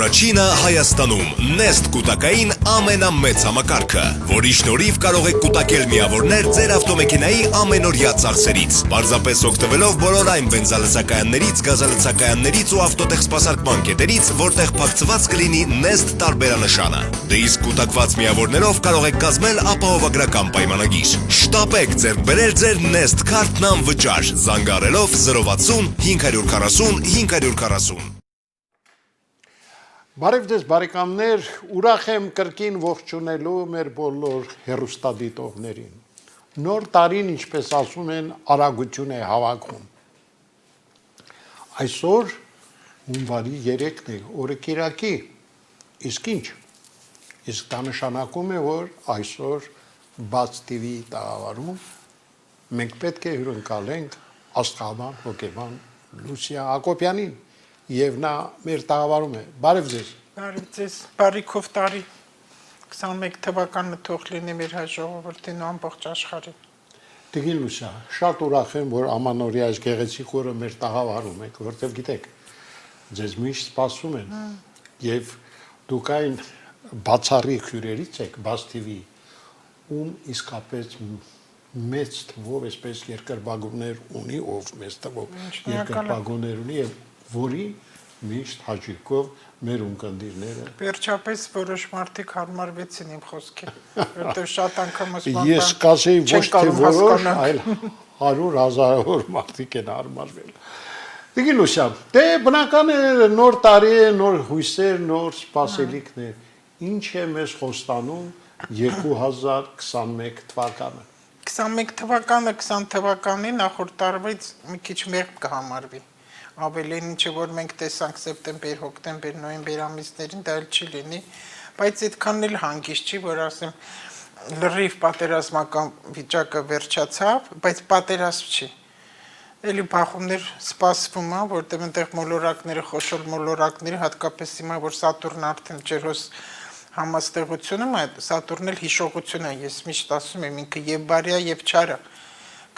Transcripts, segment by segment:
Առաջինը Հայաստանում Nest կուտակային ամենամեծ համակարգը, որի շնորհիվ կարող եք կուտակել միավորներ ձեր ավտոմեքենայի ամենօրյա ծախսերից, պարզապես օգտվելով բոլոր այն բենզալցակայաններից, գազալցակայաններից ու ավտոտեխսպասարկման կետերից, որտեղ փակցված կլինի Nest տարբերանշանը։ Դե իսկ կուտակված միավորներով կարող եք կազմել ապահովագրական պայմանագիր։ Շտապեք ձեռք բերել ձեր Nest քարտն անվճար, զանգահարելով 060 540 540։ Բարև ձեզ բարեկամներ, ուրախ եմ կրկին ողջունելու մեր բոլոր հեռուստադիտողներին։ Նոր տարին, ինչպես ասում են, արագություն է հավաքում։ Այսօր հունվարի 3-ն է, օրը կիրակի, իսկ ինչ։ Իսկ դա նշանակում է, որ այսօր Բաց TV տաղավարում մենք պետք է հյուրընկալենք աստղաբան, հոգեբան Լուսիա Հակոբյանին։ Եվ նա մեր տաղավարում է։ Բարև ձեզ։ Բարև ձեզ, բարիքով տարի 21 թվականը թող լինի մեր հայ ժողովրդին ու ամբողջ աշխարհին։ Տիկին Լուսիա, շատ ուրախ եմ, որ ամանորյա այս գեղեցիկ օրը մեր տաղավարում եք, որտեղ գիտեք, ձեզ միշտ սպասում են, եւ դուք այն բացառիկ հյուրերից եք, Բաց TV, ում իսկապես մեծ թվով, այսպես երկրպագուներ ունի, ով մեծ թվով երկրպագուներ ունի եւ որի միշտ հաճույքով մեր ունկնդիրները Վերջապես որոշ մարդիկ հարմարվեցին իմ խոսքին, որտեղ շատ անգամ ես կասեի ոչ թե որոշ, այլ 100,000-ավոր մարդիկ են հարմարվել։ Տիկին Լուսիա, դե բնական է նոր տարի է, նոր հույսեր, նոր սպասելիքներ։ Ինչ է մեզ խոստանում 2021 թվականը։ 21 թվականը 20 թվականի նախորդ տարվից մի քիչ մեղմ կհամարվի։ Ավելին ինչը որ մենք տեսանք սեպտեմբեր, հոկտեմբեր, նոյեմբեր ամիսներին, դա էլ չի լինի, բայց այդքան էլ հանգիստ չի, որ ասեմ լրիվ պատերազմական վիճակը վերջացավ, բայց պատերազմ չի։ Էլի բախումներ սպասվում է, որտեղ այնտեղ մոլորակները, խոշոր մոլորակները, հատկապես հիմա որ Սատուրն արդեն ջերոս համաստեղությունում է, Սատուրն էլ հիշողություն է, ես միշտ ասում եմ, ինքը եւ բարյա եւ չարը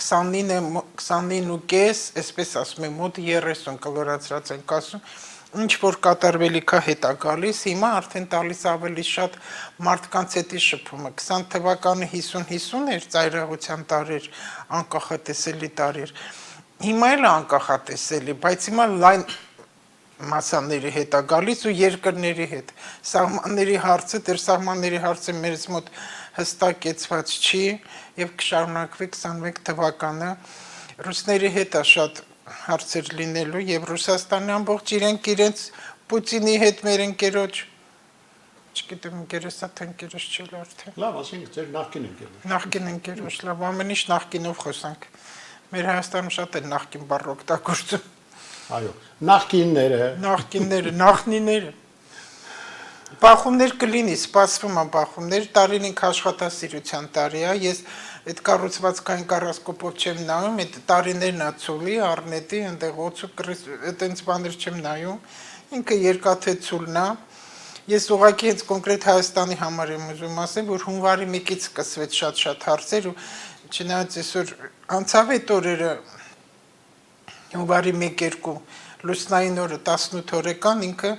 29.5, այսպես ասում եմ, մոտ 30 կլորացրած ենք ասում, ինչ որ կատարվելիքա հետ է գալիս, հիմա արդեն տալիս ավելի շատ մարդկանց հետի շփումը, 20 թվականը 50-50 էր, ծայրահեղության տարեր, անկախատեսելի տարեր, հիմա էլ անկախատեսելի, բայց հիմա լայն մասաների հետ է գալիս ու երկրների հետ, սահմանների հարցը, դեր սահմանների հարցը մեզ մոտ հստակեցված չի եւ կշարունակվի 21 թվականը ռուսների հետ է շատ հարցեր լինելու եւ Ռուսաստանի ամբողջ իրենց Պուտինի հետ մեր ընկերոջ չգիտեմ ընկերոսա թե ընկերոջ չի արդեն լավ ասենք ձեր նախկին ընկերոջ նախկին ընկերոջ լավ ամեն ինչ նախկինով խոսանք մեր Հայաստանում շատ է նախկին բառ օգտագործում այո նախկինները նախնիները Բախումներ կլինի, սպասվում է բախումներ, տարին ինք աշխատասիրության տարի է, ես այդ կառուցվածքային կառասկոպով չեմ նայում, այդ տարիներն է ցուլի, առնետի, այնտեղ օծու այդպես բաներ չեմ նայում, ինքը երկաթե ցուլն է, ես ուղղակի հենց կոնկրետ Հայաստանի համար եմ ուզում ասեմ, որ հունվարի 1-ից սկսվեց շատ հարցեր ու չնայած այսօր անցավ այդ օրերը հունվարի 1-2 լուսնային օրը 18 օրեկան ինքը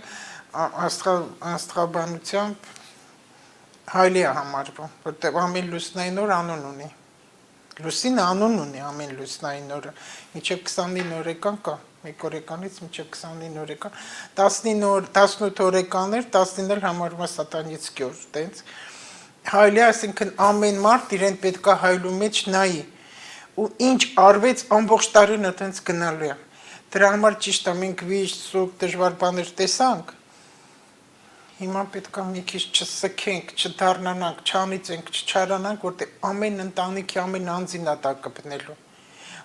աստղաբանությամբ հայլի է համարվում, որտեղ ամեն լուսնային օր անուն ունի, լուսինը անուն ունի ամեն լուսնային օրը, մինչև 29 օրեկան կա, մեկ օրեկանից մինչև 29 օրեկան, 18 օրեկաններ, 19 էլ համարվում է սատանիցկի օր, տենց, հայլի, այսինքն ամեն մարդ իրեն պետք է հայլու մեջ նայի, ու ինչ արվեց ամբողջ տարին այդպես գնալու է, դրա համար ճիշտ է, մենք վիշտ, սուկ, դժվար բաներ տեսանք, հիմա պետք է մի քիչ չսքենք, չդառնանանք, չանիծենք, չչարանանք, որտեղ ամեն ընտանիքի ամեն անձին է դա կպնելու։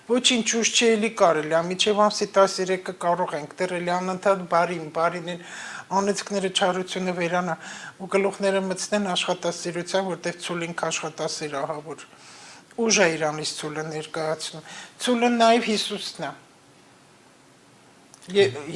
Ոչինչ ուշ չի էլի կարելի, ամիջև ամսի 13-ը կարող ենք, դեռ էլի անընդհատ բարին են, անեծքները չարությունը վերանա, ու գլուխները մտցնեն աշխատասիրության, որտեղ ցուլինք աշխատասիր ահա որ ուժ է Իրանից ցուլը ներկայացնում։ Ցուլը նաև Հիսուսն է։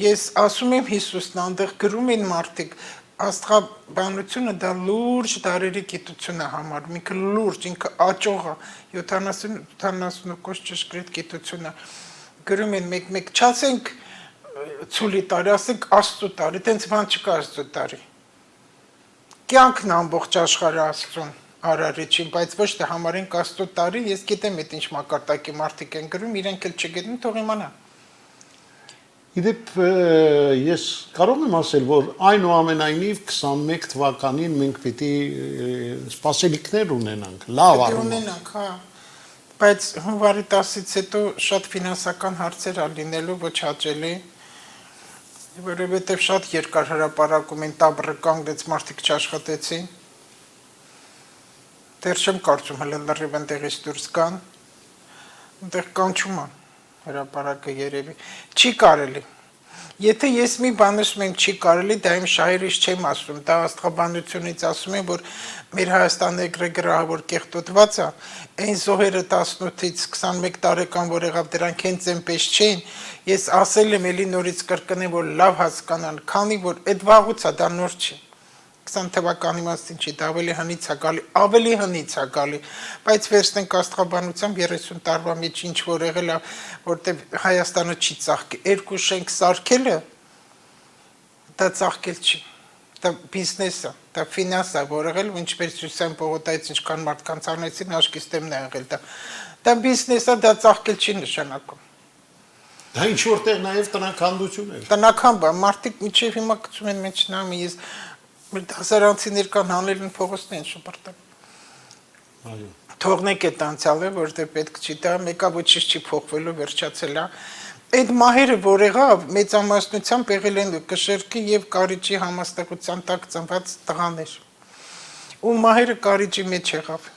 Ես ասում եմ Հիսուսն, այնտեղ գրում են մարդիկ աստղաբանությունը դա լուրջ դարերի գիտություն է համարում, ինքը լուրջ, ինքը աճող է, 70-80 ճշգրիտ գիտություն է, գրում են մեկ չասենք ցուլի տարի, ասենք Աստծո տարի, տենց բան չկա Աստծո տարի։ Կյանքն ամբողջ աշխարհը Աստծուն արարիչին, բայց ոչ թե համարենք Աստծո տարի, ես գիտեմ այդ ինչ մակարդակի մարդիկ են գրում, իրենք էլ չգիտեն, թող իմանան։ Իդեպ ես կարող եմ ասել, որ այնուամենայնիվ 21 թվականին մենք պիտի սպասելիքներ ունենանք, լավ առումով։ Ունենանք, հա։ Բայց հունվարի 10-ից հետո շատ ֆինանսական հարցեր ա լինելու ոչ հաճելի, որովհետև շատ երկար հրապարակում են տաբրը կանգնեց մարդիկ չաշխատեցին։ Դեռ չեմ կարծում հələ լրիվ այնտեղից դուրս գան։ Այնտեղ կանչում է հրապարակը երևի։ Չի կարելի։ Եթե ես մի բան ասում եմ չի կարելի, դա իմ շահերից չեմ ասում, դա աստղաբանությունից ասում եմ, որ մեր Հայաստանը գրահավոր կեղտոտված է, այն զոհերը 18-ից 21 տարեկան, որ եղավ, դրանք հենց այնպես չէին, ես ասել եմ էլի նորից կրկնեմ, որ լավ հասկանան, քանի որ այդ վաղուց է, դա նոր չի։ 20 թվականի մասին չի, դա ավելի հնից է գալի, բայց վերցնենք աստղաբանությամբ 30 տարվա մեջ ինչ որ եղել է, որտեղ Հայաստանը չի ծաղկել, երկու շենք սարքելը, դա ծաղկել չի, դա բիզնես է, դա ֆինանս է, որ եղել, ինչպես Հյուսիսային պողոտայից ինչքան մարդկանց անեցին, աշկից դեմն է եղել, դա բիզնես է, դա ծաղկել չի նշանակում։ Դա ինչ որտեղ նաև տնականություն էր։ Տնական բան, մարդիկ մինչև հիմա գցում են մեջ նամը, ես դասարանցիներ կան հանել են փողոցն են շպրտել։ Այո։ Թողնեք այդ անցյալը, որտեղ պետք չի դա, մեկը ոչինչ չի փոխվելու, վերջացել է։ Այդ մահերը, որ եղավ, մեծամասնությամբ եղել են կշերքի եւ կարիճի համաստեղության տակ ծնված տղաներ։ Ու մահերը կարիճի մեջ եղավ,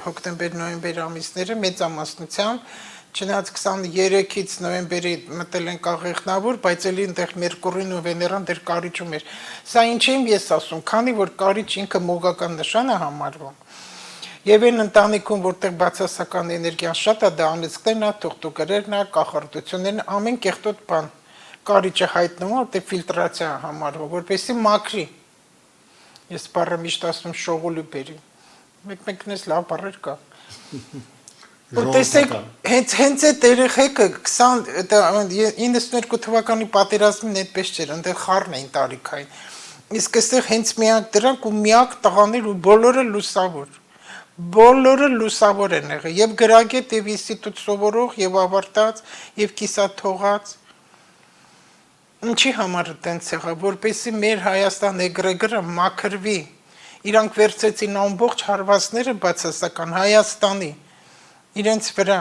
հոկտեմբեր-նոյեմբեր ամիսները մեծամասնությամբ Չնայած 23-ից նոյեմբերի մտել են աղեղնավոր, բայց էլի այնտեղ Մերկուրին ու Վեներան դեռ կարիճում էր։ Սա ինչ եմ ես ասում, քանի որ կարիճ ինքը մոգական նշան է համարվում։ Եվ այն ընտանիքում, որտեղ բացասական էներգիան շատ է, դա անեծքներն է, թուղթուկերերն է, կախարդություններն, ամեն կեղտոտ բան։ Կարիճը հայտնում է, որտեղ ֆիլտրացիա է համարվում, որպեսզի մաքրի։ Ես բառը միշտ ասում շողոլի բերի։ Մեկ-մեկն էս լավ բառեր կա։ Տեսեք, հենց այդ երեխեքը 92 թվականի պատերազմին այդպես չէր, այնտեղ խառն էին տարիքային։ Իսկ այստեղ հենց միակ դրանք ու միակ տղաներ ու բոլորը լուսավոր են եղել, եւ գրագետ, եւ ինստիտուտ սովորող, եւ ավարտած, եւ կիսաթողած։ Ինչի համար այդպես եղավ, որպեսզի մեր Հայաստան էգրեգորը մաքրվի։ Իրանք վերցեցին ամբողջ հարվածները բացասական Հայաստանի իրենց վրա,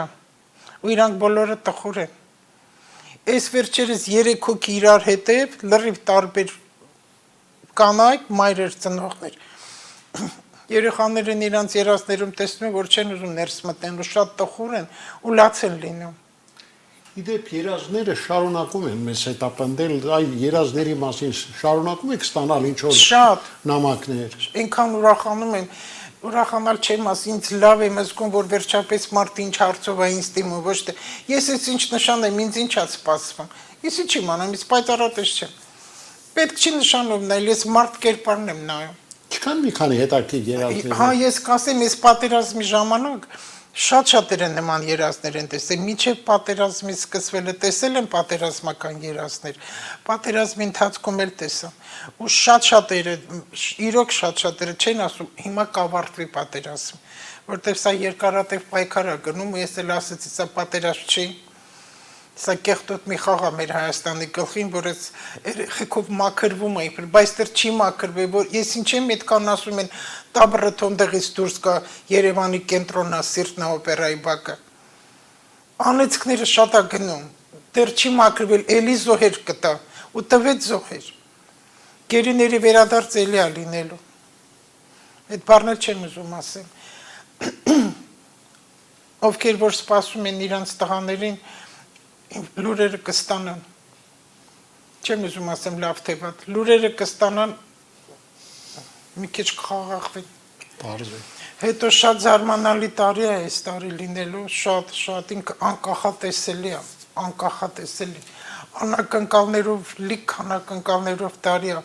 ու իրանք բոլորը տխուր են։ Այս վերջերս 3 հոգի իրար հետև լրիվ տարբեր կանայք, մայրեր, ծնողներ։ Երեխաներն իրանց երազներում տեսնում են, որ չեն ուզում ներս մտնեն ու շատ տխուր են ու լաց են լինում։ Իդեպ երազները շարունակում են մեզ հետապնդել, այ երազների մասին շարունակում եք ստանալ ինչ որ շատ նամակներ։ Այնքան ուրախանում են, ուրախանալ չեմ ասի, ինձ լավ եմ զգում, որ վերջապես մարդը ինչ հարցով է ինձ դիմում, ոչ թե ես ես ինչ նշան եմ, ինձ ինչ է սպասվում։ Ես ինչ իմանամ, ես պայծառատես չեմ։ Պետք չի նշանով նայել, ես մարդ կերպարն եմ նայում։ Չկան մի քանի հետաքրքիր երազներ։ Հա, ես կասեմ, ես պատերազմի ժամանակ շատ են նման երազներ են տեսել, մինչև պատերազմի սկսվելը տեսել եմ պատերազմական երազներ, պատերազմի ընթացքում էլ տեսա, ու շատերը, իրոք շատերը չեն ասում, հիմա կավարտվի պատերազմ, որտեղ սա երկարատև պայքար է գնում, ու ես էլ ասեցի, սա պատերազմ չի, սա կեղտոտ մի խաղ է մեր Հայաստանի գլխին, որ այս երեխեքով մաքրվում է, բայց դեռ չի մաքրվել, որ ես ինչ եմ այդքան ասում են տաբրը թոնդեղից դուրս կա Երևանի կենտրոնա Սիրտնա օպերայի բակը։ Անեծքները շատ է գնում, դեռ չի մաքրվել, էլի զոհեր կտա, ու տվեց զոհեր։ Գերիների վերադարձ էլի է լինելու։ Այդ բառն էլ չեմ ուզում ասեմ։ Ովքեր որ սպասում են իրանց տղաներին լուրերը կստանան, չեմ ուզում ասեմ լավ թե վատ, լուրերը կստանան, մի քիչ կխաղաղվեն, Պարզ է։ հետո շատ զարմանալի տարի է այս տարի լինելու, շատ ինքը անկախատեսելի է, անկախատեսելի, անակնկալներով, լիք անակնկալներով տարի է,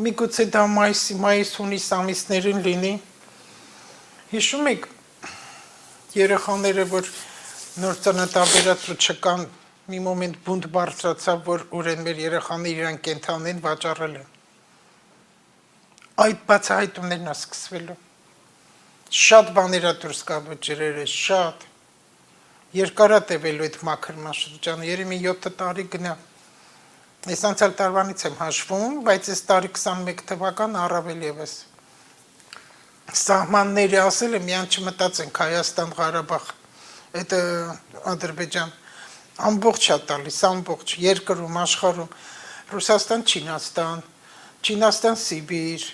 միգուցե դա մայիս-հունիս ամիսներին լինի, հիշում եք երեխաները, որ նոր ծննդաբերած ու չկան մի մոմենտ բունտ բարձրացավ, որ ուրեն մեր երեխաները իրան կենթանեն վաճառել են։ Այդ բացահայտումներն է սկսվելու։ Շատ բաներ է դուրս գալու ջրերը, շատ։ Երկար է տևելու այդ մաքրման շրջանը, երեմի 7 տարի գնա։ Ես անցյալ տարվանից եմ հաշվում, բայց այս տարի 21 թվական առավել ևս։ Սահմանների ասել եմ, միան չմտածենք Հայաստան, Ղարաբաղ, այդ Ադրբեջան, ամբողջ է տալիս, ամբողջ, երկրում, աշխարհում, Ռուսաստան, Չինաստան, Սիբիր,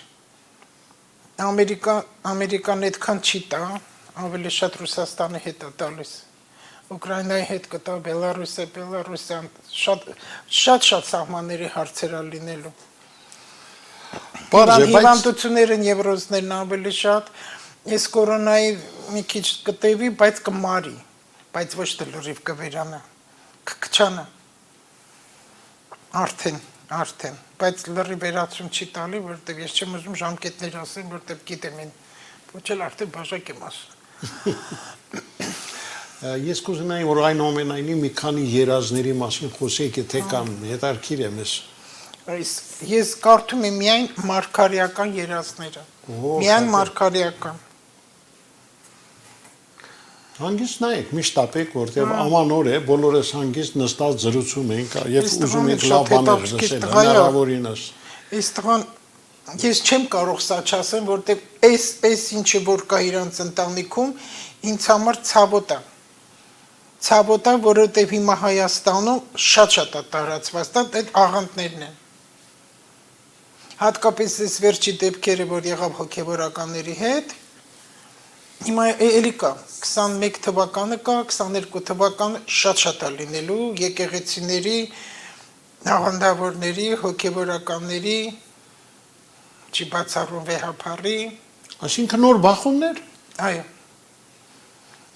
Ամերիկան այդքան չի տա, ավելի շատ Ռուսաստանի հետ է տալիս, Ուկրաինայի հետ կտա, Բելարուսյան, շատ սահմանների հարցեր է լինելու։ Հիվանդությունները նևրոզներն ավելի շատ, ես կորոնայի մի քիչ կտևի, բայց կմարի, բայց ոչ թե լրիվ կվերանա, կքչանա, արդեն, բայց լրի վերացում չի տալի, որտեղ ես չեմ ուզում ժամկետներ ասեմ, որտեղ գիտեմ են, ոչ էլ արդեն բաժակ եմ ասում։ Ես կուզենայի, որ այնուամենայնիվ մի քանի երազների մասին խոսեք, եթե կան, հետաքրքիր եմ ես։ Ես կարդում եմ միայն մարգարեական երազները, միայն մարգարեական։ Հանգիստ նայեք, միշտ ապեք, որտեղ ամանոր է, բոլորս հանգիստ նստած զրուցում ենք եւ ուզում ենք լավ բաներ լսել, հնարավորինս։ Այս տղան ես չեմ կարող սա չասեմ, որտեղ այս ինչը որ կա իրանց ընտանիքում, ինձ համար ցավոտ է։ Ցավոտ է, որովհետև հիմա Հայաստանում շատ է տարածված, այդ աղանդներն են։ Հատկապես այս վերջի դեպքերը, որ եղավ հոգևորականների հետ, հիմա էլի կա, 21 թվականը կա, 22 թվականը շատ է լինելու, եկեղեցիների, աղանդավորների, հոգևորականների, չի բացառում վեհափառի։ Այսինքն նոր բախումներ։ Այո։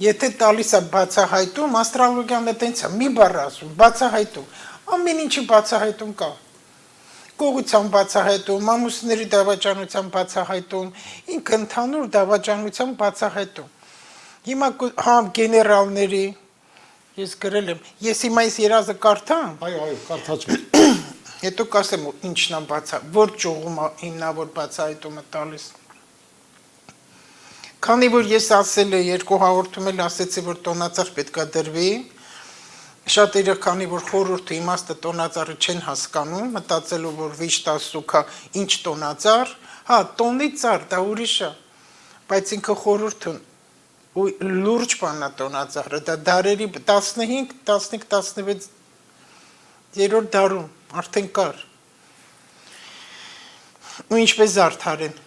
Եթե տալիս է բացահայտում, աստրոլոգիան է տենց է, մի բառ ասում, բացահայտում, ամեն ինչի բացահայտում կա։ Կողության բացահայտում, ամուսների դավաճանության բացահայտում, ինքը ընդհանուր դավաճանության բացահայտում։ Հիմա գեներալների, ես գրել եմ, ես հիմա այս երազը կարդամ։ Այո, կարդացեք։ Հետո կասեմ ինչն է որ ճյուղում հիմնավոր բացահայտումը տալիս։ Քանի որ ես ասել եմ, երկու հաղորդում էլ ասեցի, որ տոնածառ պետք է դրվի, շատերը քանի որ խորհուրդը իմաստը տոնածառը չեն հասկանում, մտածելով որ վիշտա սուքա ինչ տոնածառ, հա, տոնի ծառ, դա ուրիշ է, բայց ինքը խորհուրդն ու լուրջ բան է տոնածառը, դա դարերի 15, 16, 16 դարում արդեն կար։ Ու ինչպես զարդարեն։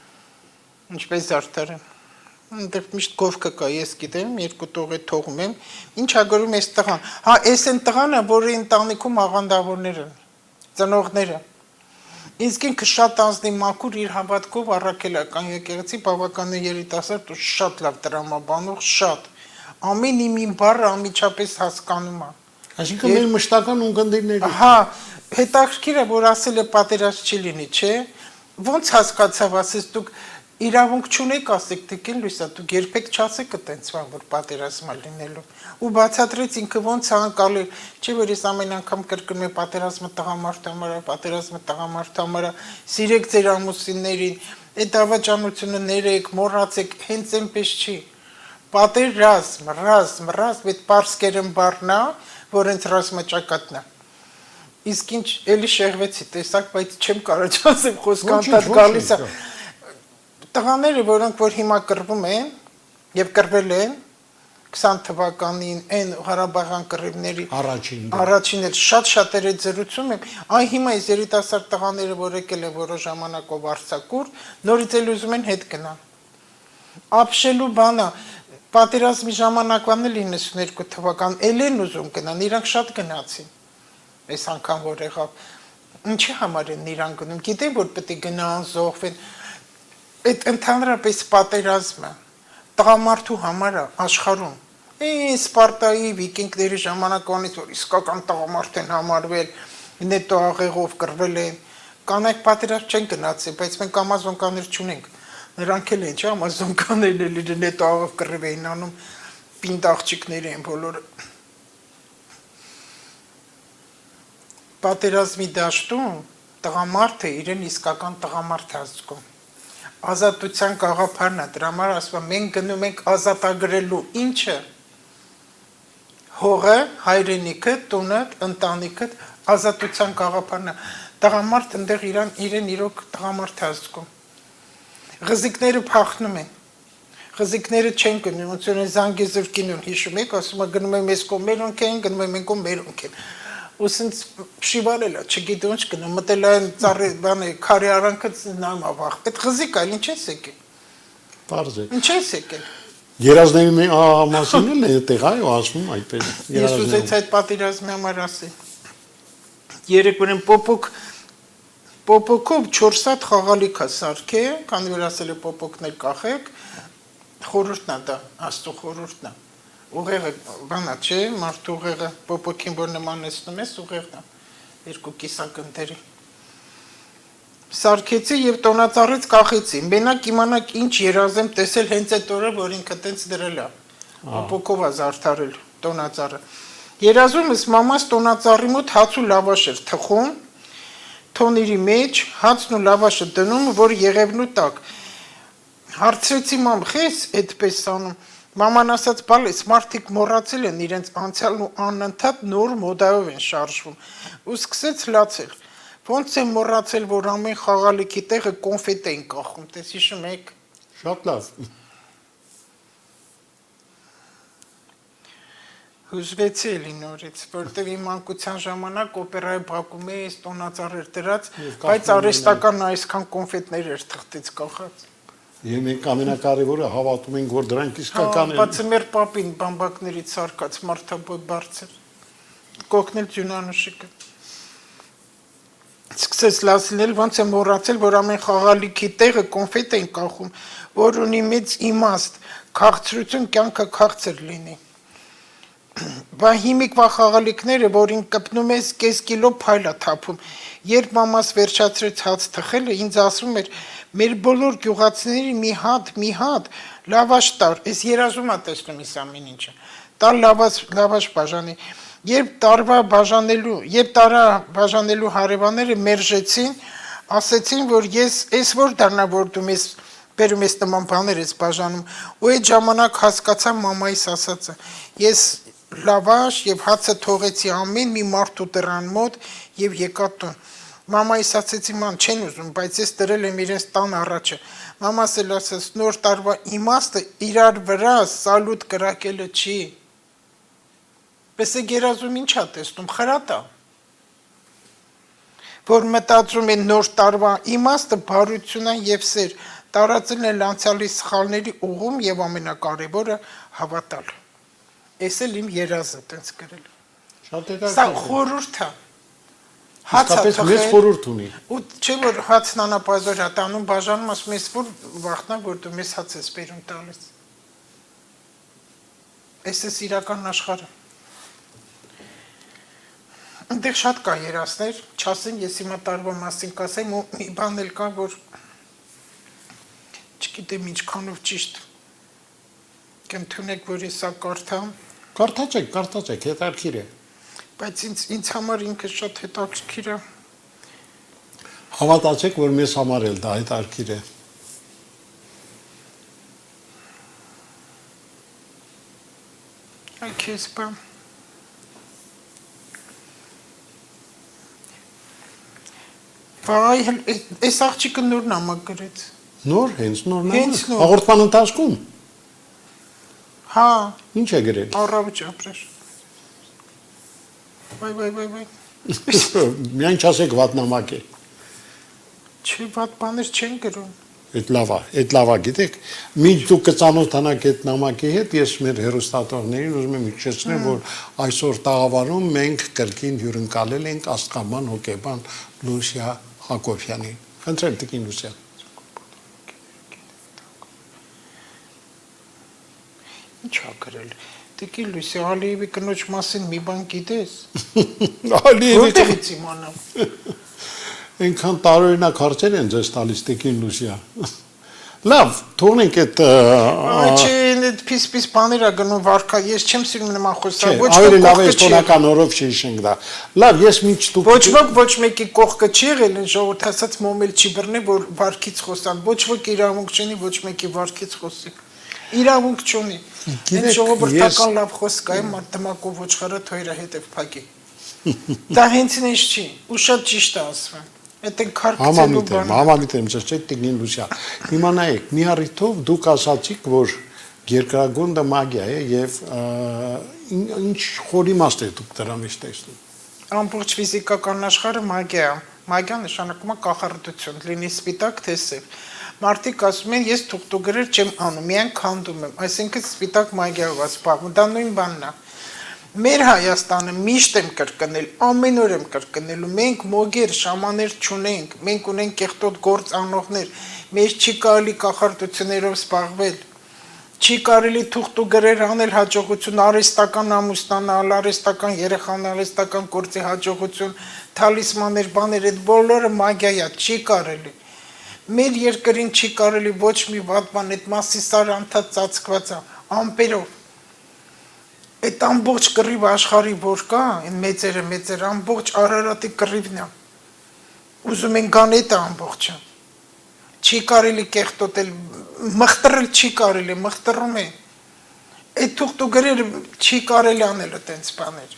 Այնտեղ միշտ գովքը կա, ես գիտեմ, երկու տողը թողում եմ, ինչ ագրում ես տղան։ Հա, այս են տղանը, որի ընտանիքում աղանդավորներ են, ծնողները։ Իսկ ինքը շատ անձնի մաքուր իր հավատքով առաքելական եկեղեցի բավականին երիտասարդ ու շատ լավ տրամաբանող, շատ։ Ամեն մի բառը անմիջապես հասկանում է։ Այսինքն մեր մշտական ունկնդիրների։ Հա, հետաքրքիր է, որ ասել է պատերազմ չի լինի, չէ։ Ոնց հասկացավ, ասես դուք իրավունք չունեք ասեք, դեկեն լույսա, դուք երբեք չասեք այտենց բան, որ պատերազմա լինելու։ Ու բացատրեց ինքը ոնց անկալի, չէ որ ես ամեն անգամ կրկնում եմ պատերազմը տղամարդու համար, սիրեք ձեր ամուսիններին, այդ դավաճանությունը ներեք, մոռացեք, հենց այնպես չի։ Պատերազմ, այդ պարսկերեն բառն է, որ հենց ռազմաճակատն է։ Իսկ ինչ էլի շեղվեցի, տեսակ, բայց չեմ կարող ասեմ, խոսքը անդադ գալիս է։ Տղաները, որոնք որ հիմա կռվում են եւ կռվել են 20 թվականին այն Ղարաբաղյան կռիվների առաջին էլ շատերը զրուցում եմ, այ հիմա այս երիտասարդ տղաները, որ եկել են որոշ ժամանակով արձակուր, նորից էլ ուզում են հետ գնալ։ Ապշելու բանը, պատերազմի ժամանակվան էլ 92 թվական էլ են ուզում գնան, իրանք շատ գնացին։ Այս անգամ որ եղավ, ինչի համար են իրանք գնում, գիտեն որ պետք է գնան, զոհվեն։ Այդ ընդհանրապես պատերազմը տղամարդու համար է աշխարհում։ Սպարտայի վիկինգների ժամանակվանից որ իսկական տղամարդ են համարվել, նետո աղեղով կռվել են, կանայք պատերազմ չեն գնացել, բայց մենք ամազոնկաներ չունենք։ Նրանք էլ են, չէ՞, ամազոնկաներն էլ նետո աղով կռիվ էին անում, պինդ աղջիկներ են բոլորը։ պատերազմի դաշտում տղամարդը իրեն իսկական տղամարդ է զգում։ Ազատության գաղափարն է, դրա համար ասում եմ, մենք գնում ենք ազատագրելու ինչը հողը, հայրենիքը, տունը, ընտանիքը, ազատության գաղափարն է։ Տղամարդը այնտեղ իրեն իրոք տղամարդ է զգում։ Ղզիկները փախնում են։ Ղզիկները չեն գնում, ոնց որ Զանգեզուրկին հիշում եք, ասում է գնում եմ ես կոմերոնք են, գնում եմ ենք կոմերոնք են։ Ու սենց շիվարելա, չգիտի ոնց գնում, մտել այն ծառի բանը քարի արանքը նայում ավախ։ Այդ ղզիկը այլ ինչ է եկել։ Բարձ է։ Ինչ է եկել։ Երազների մասին էլ այդտեղ այո ասում այդպես։ Ես ուզեցի այդ պատերազմի համար ասել։ Երեք օրեն պոպոկով 4 հատ խաղալիք է սարքե, քանի որ ասել է պոպոկներ կախեք, խորհուրդն է դա, աստծո խորհուրդն է։ Ուղեղը բանա չէ, մարդու ուղեղը պոպոկին որ նմանեցնում ես, ուղեղն է, երկու կիսակնդերի։ Սարքեցի եւ տոնածառից կախեցի։ Մենակ իմանաք ինչ երազ եմ տեսել հենց այդ օրը, որ ինքը տենց դրել է։ Պոպոկով է զարդարել տոնածառը։ Երազումս մամաս տոնածառի մոտ հաց ու լավաշ էր թխում, թոնիրի մեջ հացն ու լավաշը դնում, որ եղևնու տակ։ Հարցրեցի մամ, խես այդպես անում։ Մաման ասաց, բալես, մարդիկ մոռացել են իրենց անցյալն ու անընդհատ նոր մոդայով են շարժվում։ Ու սկսեց լացել։ Ոնց եմ մոռացել, որ ամեն խաղալիքի տեղը կոնֆետ էին կախում, տես հիշում եք։ Շատ լավ։ Հուզվեցի էլի նորից, որտեղ իմ մանկության ժամանակ օպերայի բակում էի տոնածառեր դրած, բայց արհեստական այսքան կոնֆետներ էր թղթից կախած։ Եվ մենք ամենակարևորը հավատում ենք, որ դրանք իսկական են։ Բացի մեր պապին բամբակներից սարկած մարդաբոյ բարձր, կոկնել ձյունանշիկը։ Սկսեց լացնել, ոնց եմ մոռացել, որ ամեն խաղալիքի տեղը կոնֆետ էին կախում, որ ունի մեծ իմաստ, քաղցրություն կյանքը քաղցր լինի։ Բա հիմիկվա խաղալիքները, որին կպնում ես կես կիլո փայլ է թափում, երբ մամաս վերջացրեց հաց թխելը, ինձ ասում էր, մեր բոլոր գյուղացիների մի հատ լավաշ տար, ես երազում եմ տեսնում ես ամեն ինչը, տար լավաշ բաժանի, երբ տարա բաժանելու հարևանները մերժեցին, ասեցին, որ ես որ դառնա, որ դու մեզ բերում ես նման բաներ ես բաժանում, ու այդ ժամանակ հասկացա մամայիս ասածը, ես լավաշ եւ հացը թողեցի ամեն մի մարդու դռան մոտ եւ եկա տուն։ Մամայիս ասեցի, ման չեն ուզում, բայց ես դրել եմ իրենց տան առաջը։ Մամաս էլ ասաց, նոր տարվա իմաստը իրար վրա սալուտ կրակելը չի։ Պես է գերազում ինչ ա տեսնում, խրատա։ Որ մտածում են նոր տարվա իմաստը բարությունը եւ սեր, տարածելն էլ անցյալի սխալների ուղում եւ ամենակարևորը հավատալ։ Ես էլ իմ երազը տենց գրել։ Շատ Սա խորհուրդ է։ Իսկապես մեծ խորհուրդ ունի։ Ու չէ որ հացն անապազոր է տանում բաժանում, ասում ես որ վախնա որ դու մեզ հաց ես բերում տալիս։ Այս է իրական աշխարհը։ Այնտեղ շատ կա երազներ, չասեմ ես հիմա տարվա մասին կասեմ ու մի բան էլ կա որ չգիտեմ ինչքանով ճիշտ կընդունեք որ ես սա կարդամ։ Կարդացեք, հետաքրքիր է։ Բայց ինձ համար ինքը շատ հետաքրքիր է։ Հավատացեք, որ մեզ համար էլ դա հետաքրքիր է։ Այքես բան։ Վայ, այս աղջիկը նոր նամակ գրեց։ Նոր, հենց նոր Հենց նամակ։ նոր։ Հաղորդման ընթացքում։ Հա, Ինչ է գրել։ առավոտ ապրես։ Վայ։ Միայն չասեք վատ նամակ է։ Չէ, վատ բաներ չեն գրում։ Այդ լավ է, գիտեք, մինչ դուք կծանոթանաք այդ նամակի հետ, ես մեր հեռուստատողներին ուզում եմ իջեցնել, որ այսօր տաղավարում մենք կրկին հյուրընկալել ենք աստղաբան հոգեբան Լուսիա Հակոբյանին։ Խնդրեմ տիկին Լուսիա։ Ինչ ա գրել։ Տիկին Լուսիա Ալիևի կնոջ մասին մի բան գիտես։ Ալիևի Որտեղից իմանամ։ Այնքան տարօրինակ հարցեր են ձեզ տալիս տիկին Լուսիա։ Լավ, թողնենք այդ Չէ, այն պիս բաներ է գնում վարքա, ես չեմ սիրում նման խոսալ, Չէ, ավելի լավ է էստոնական օրով շիշենք դա։ Լավ, ես միջ դուք Ոչ ոք ոչ մեկի կողքը չի եղել, այն ժողովուրդ ասած մոմել չի բռնի, որ վարքից խոսան, ոչ ոք իրավունք չունի, ոչ մեկի վարքից խոսի։ Իրավունք չունի։ Այն ժողովրդական լավ խոսք է, դմակով ոչխարը թոյրա հետև փակի։ Դա հենց ինձ չի, ու շատ ճիշտ է ասվում։ Այդ են քարկցելու բանը։ Համամիտեմ, ճշտ Տիգին Լուսիա։ Հիմա նայեք, մի առիթով դուք ասացիք, որ երկրագունդը մագիա է եւ ինչ խորի մաս է դուք դրա մեջ տեսնում։ Ամբողջ ֆիզիկական աշխարհը մագիա է։ Մագիա նշանակում է կախարդություն, լինի սպիտակ թե սև։ Մարդիկ ասում են, ես թուղթուգրեր չեմ անում, միայն քանդում եմ, այսինքն սպիտակ մագիայով ասպաղում, դա նույն բանն է։ Մեր Հայաստանը միշտ եմ կրկնել, ամեն օր եմ կրկնելու, մենք մոգեր, շամաներ չունենք, մենք ունենք կեղտոտ գործ անողներ, մեզ չի կարելի կախարդություններով սպաղվել, չի կարելի թուղթուգրեր անել հաջողություն, արհեստական ամուսնանալ, արհեստական երեխան, արհեստական գործի հաջողություն, թալիսմաններ, բաներ, այդ բոլորը մագիա է, չի կարելի։ Մեր երկրին չի կարելի ոչ մի վատ բան, այդ մասիսար անդադ ծածկված է, ամպերով։ Այդ ամբողջ կռիվ աշխարհի որ կա, այն մեծերը ամբողջ Արարատի կռիվն է։ Ուզում են գան այդ ամբողջը։ Չի կարելի կեղտոտել, մխտրել չի կարելի, մխտրում են։ Այդ թուղթուգրերը չի կարելի անել այդպես բաներ։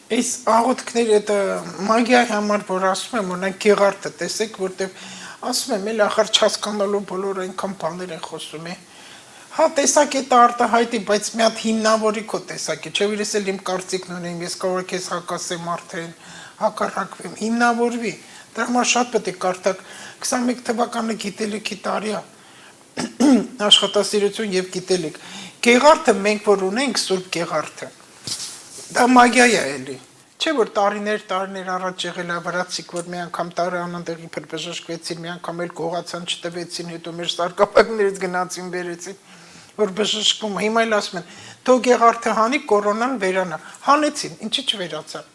Այս աղոթքները այդ մագիայի համար որ ասում եմ, օրինակ Գեղարդը տեսեք, որտեղ ասում եմ, էլ ախր չհասկանալու բոլորը այնքան բաներ են խոսում է։ Հա տեսակետը արտահայտի, բայց մի հատ հիմնավորի քո տեսակետ, չէ՞ որ ես էլ իմ կարծիքն ունեմ, ես կարող եմ քեզ հակասեմ արդեն, հակառակվեմ, հիմնավորվի։ Դրա համար շատ պետք է կարդակ 21 թվականը գիտելիքի տարի է, աշխատասիրություն եւ գիտելիք։ Գեղարդը մենք որ ունենք Սուրբ Գեղարդը, դա մագիա է էլի։ Չէ՞ որ տարիներ առաջ եղել է վրացիք, որ մի անգամ տարի անընդեղ իբր բժշկվեցին, մի անգամ էլ գողացան չտվեցին, հետո մեր սարկապակներից գնացին վերեցին, որ բժշկում, հիմա էլ ասում են, թող Գեղարդը հանի, կորոնան վերանա։ Հանեցին, ինչի չվերացան։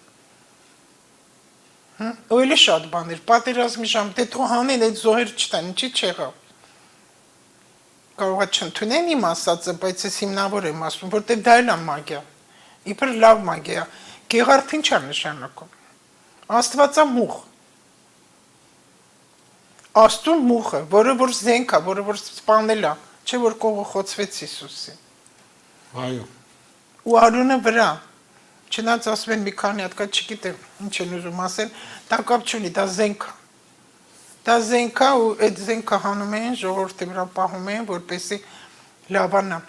Ու էլի շատ բաներ, պատերազմի ժամ, դե թող հանեն, այդ զոհեր չտան, ինչի չեղավ։ Կարող է չընդունեն իմ ասածը, բայց ես հիմնավոր եմ ասում, որտեղ դա էլ է մագիա։ Իբր լավ մագիա։ Գեղարդը ինչ է նշանակում։ Աստվածամուխ։ Աստուն մուխը, որը որ զենք է, որը որ սպանել է, չէ որ կողը խոցվեց Հիսուսին։ Այո։ Ու արունը վրա։ Չնայած ասում են մի քանի հատ կա, չգիտեմ, ինչ են ուզում ասել, դա կապ չունի, դա զենք է։ Դա զենք է ու այդ զենքը հանում են, ժողովրդի վրա պահում են, որպեսզի լավանա։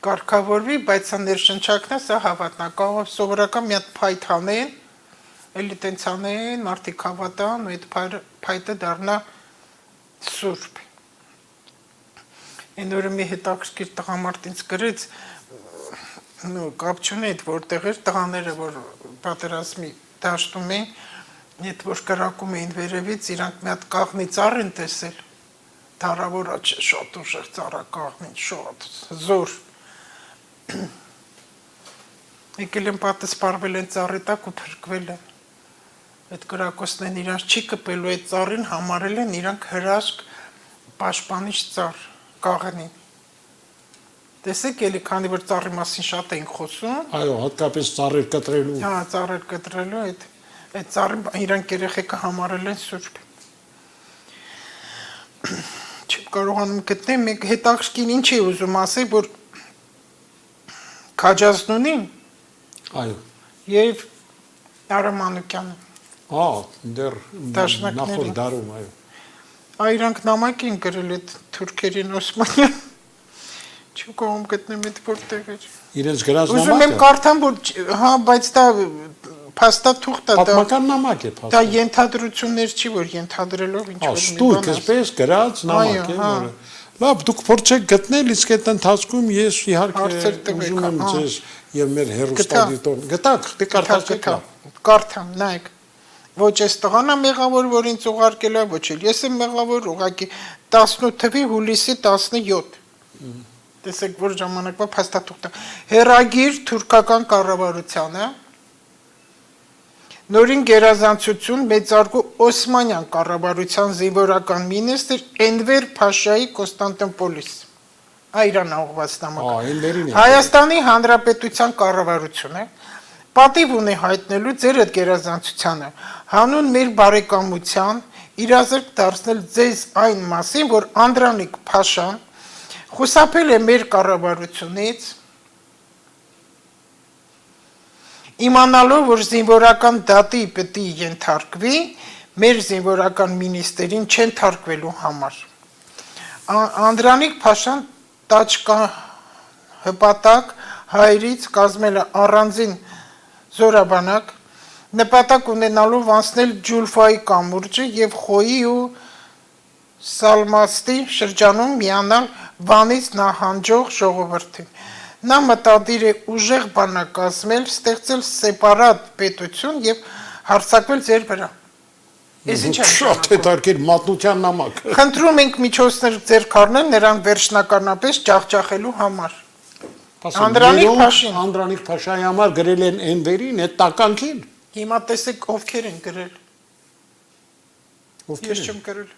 Կարգավորվի, բայց սա ներշնչակն է, սա հավատնա, կարող է սովորական մի հատ փայտ հանեն, էլի տենց հանեն, մարդիկ հավատան, ու այդ փայտը դառնա սուրբ։ Այն օրը մի հետաքրքիր տղամարդ ինձ գրեց, կապ չունի այդ որտեղ էր տղաները, որ պատերազմի դաշտում էին, այդ որ կրակում էին վերևից, իրանք մի հատ կաղնի ծառ են տեսել, դարավոր աչե, շատ ուժեղ ծառա կաղնին, շատ զոր։ Եկել են պատը սպարվել են ծառի տակ ու փրկվել են։ Այդ կրակոցներն իրանք չի կպելու այդ ծառին համարել են իրանք հրաշք պաշտպանիչ ծառ կաղնին։ Տեսեք էլի, քանի որ ծառի մասին շատ ենք խոսում։ Այո, հատկապես ծառեր կտրելու։ Հա, ծառեր կտրելու այդ ծառին իրանք երեխեքը համարել են սուրբ։ Չեմ կարողանում գտնել, մեկ հետաքրքիր ինչ է ուզում ասել, որ Քաջազնունին Այո։ եւ Արամ Մանուկյանը։ Դեռ նախորդ դարում, այո։ Այրանք նամակ են գրել այդ թուրքերին Օսմանյան։ Չեմ կարող գտնել այդ որտեղ էր։ Իրենց գրած նամակը։ Ուզում եմ կարդամ, որ հա, բայց դա փաստաթուղթ է, պատմական նամակ է, դա ենթադրություններ չի, որ ենթադրելով ինչ որ մի բան։ Ստույգ, այսպես գրած նամակ է, որը։ Լավ, դուք փորձեք գտնել, իսկ այդ ընթացքում ես իհարկե ուզում եմ ձեզ եւ մեր հեռուստադիտող գտակ, դե կարդացեք։ Կարդամ, նայեք։ Ոչ այս տղան է մեղավոր, որ ինձ ուղարկել է, ոչ էլ ես եմ մեղավոր, ուղղակի 18 թվականի հուլիսի 17։ Տեսեք, որ ժամանակվա փաստաթուղթ է։ Հերագիր թուրքական կառավարությանը նորին գերազանցություն մեծարգո Օսմանյան կառավարության զինվորական մինիստր Էնվեր Փաշայի Կոստանդնուպոլիս։ Այրան ուղված նամակ։ Էնվերին է։ Հայաստանի Հանրապետության կառավարությունը պատիվ ունի հայտնելու ձեր այդ գերազանցությանը հանուն մեր բարեկամության իրազրկ դարձնել ձեզ այն մասին, որ Անդրանիկ Փաշան խուսափել է մեր կառավարությունից իմանալով, որ զինվորական դատի պետք է ենթարկվի, մեր զինվորական մինիստրին չեն թարգվելու համար։ Անդրանիկ Փաշան տաճկա հպատակ հայրից կազմել է առանձին զորաբանակ, նպատակ ունենալով անցնել Ջուլֆայի կամուրջը եւ Խոյի ու Սալմաստի շրջանում միանալ Վանից նահանջող ժողովրդին։ Նա մտադիր է ուժեղ բանակ կազմել, ստեղծել սեպարատ պետություն եւ հարձակվել ձեր վրա։ Ես ինչ եմ Շատ հետաքրքիր մատնության նամակ։ Խնդրում ենք միջոցներ ձեր կառնել նրան վերջնականապես ջախջախելու համար։ Անդրանիկ Փաշայի համար գրել են Էնվերին, այդ տականքին։ Հիմա տեսեք ովքեր են գրել։ Ովքեր Ես են։ չեմ գրել։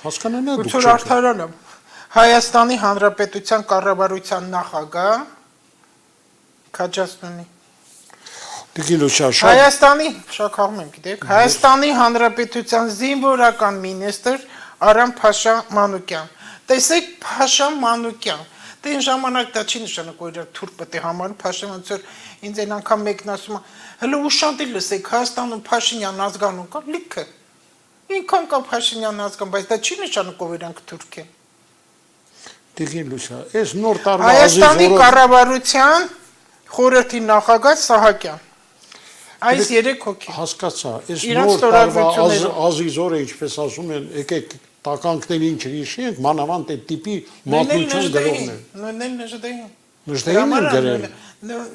Հասկանալի է դուք Ուցոր Արթարյանը Հայաստանի Հանրապետության կառավարության նախագահ Քաջաստունի Տիկիլուշա շատ Հայաստանի շաքաղում եմ գիտեք Հայաստանի Հանրապետության զինվորական մինիստր Արամ Փաշա Մանուկյան տեսեք Փաշա Մանուկյան դե ժամանակ դա չի նշանակում որ թուրք պետք է համարում Փաշան ոնց որ ինձ այն անգամ մեկն ասում է հələ ուշադիր լսեք Հայաստանում Փաշինյան ազգանուն կա լիքը ինքան կա Փաշինյան ազգան բայց դա չի նշանակում որ իրանք թուրք են Տիկիլուշա այս նոր տարվա Հայաստանի կառավարության խորհրդի նախագահ Սահակյան Այս 3 հոգի հասկացա, այս Իրանց նոր տարվա ստորագրություններով։ ազիզորը ինչպես ասում են, եկեք տականքներին չհիշենք, մանավանդ այդ տիպի մատնության գրողներ։ Նույնն Նժդեին։ Նժդեին են գրել։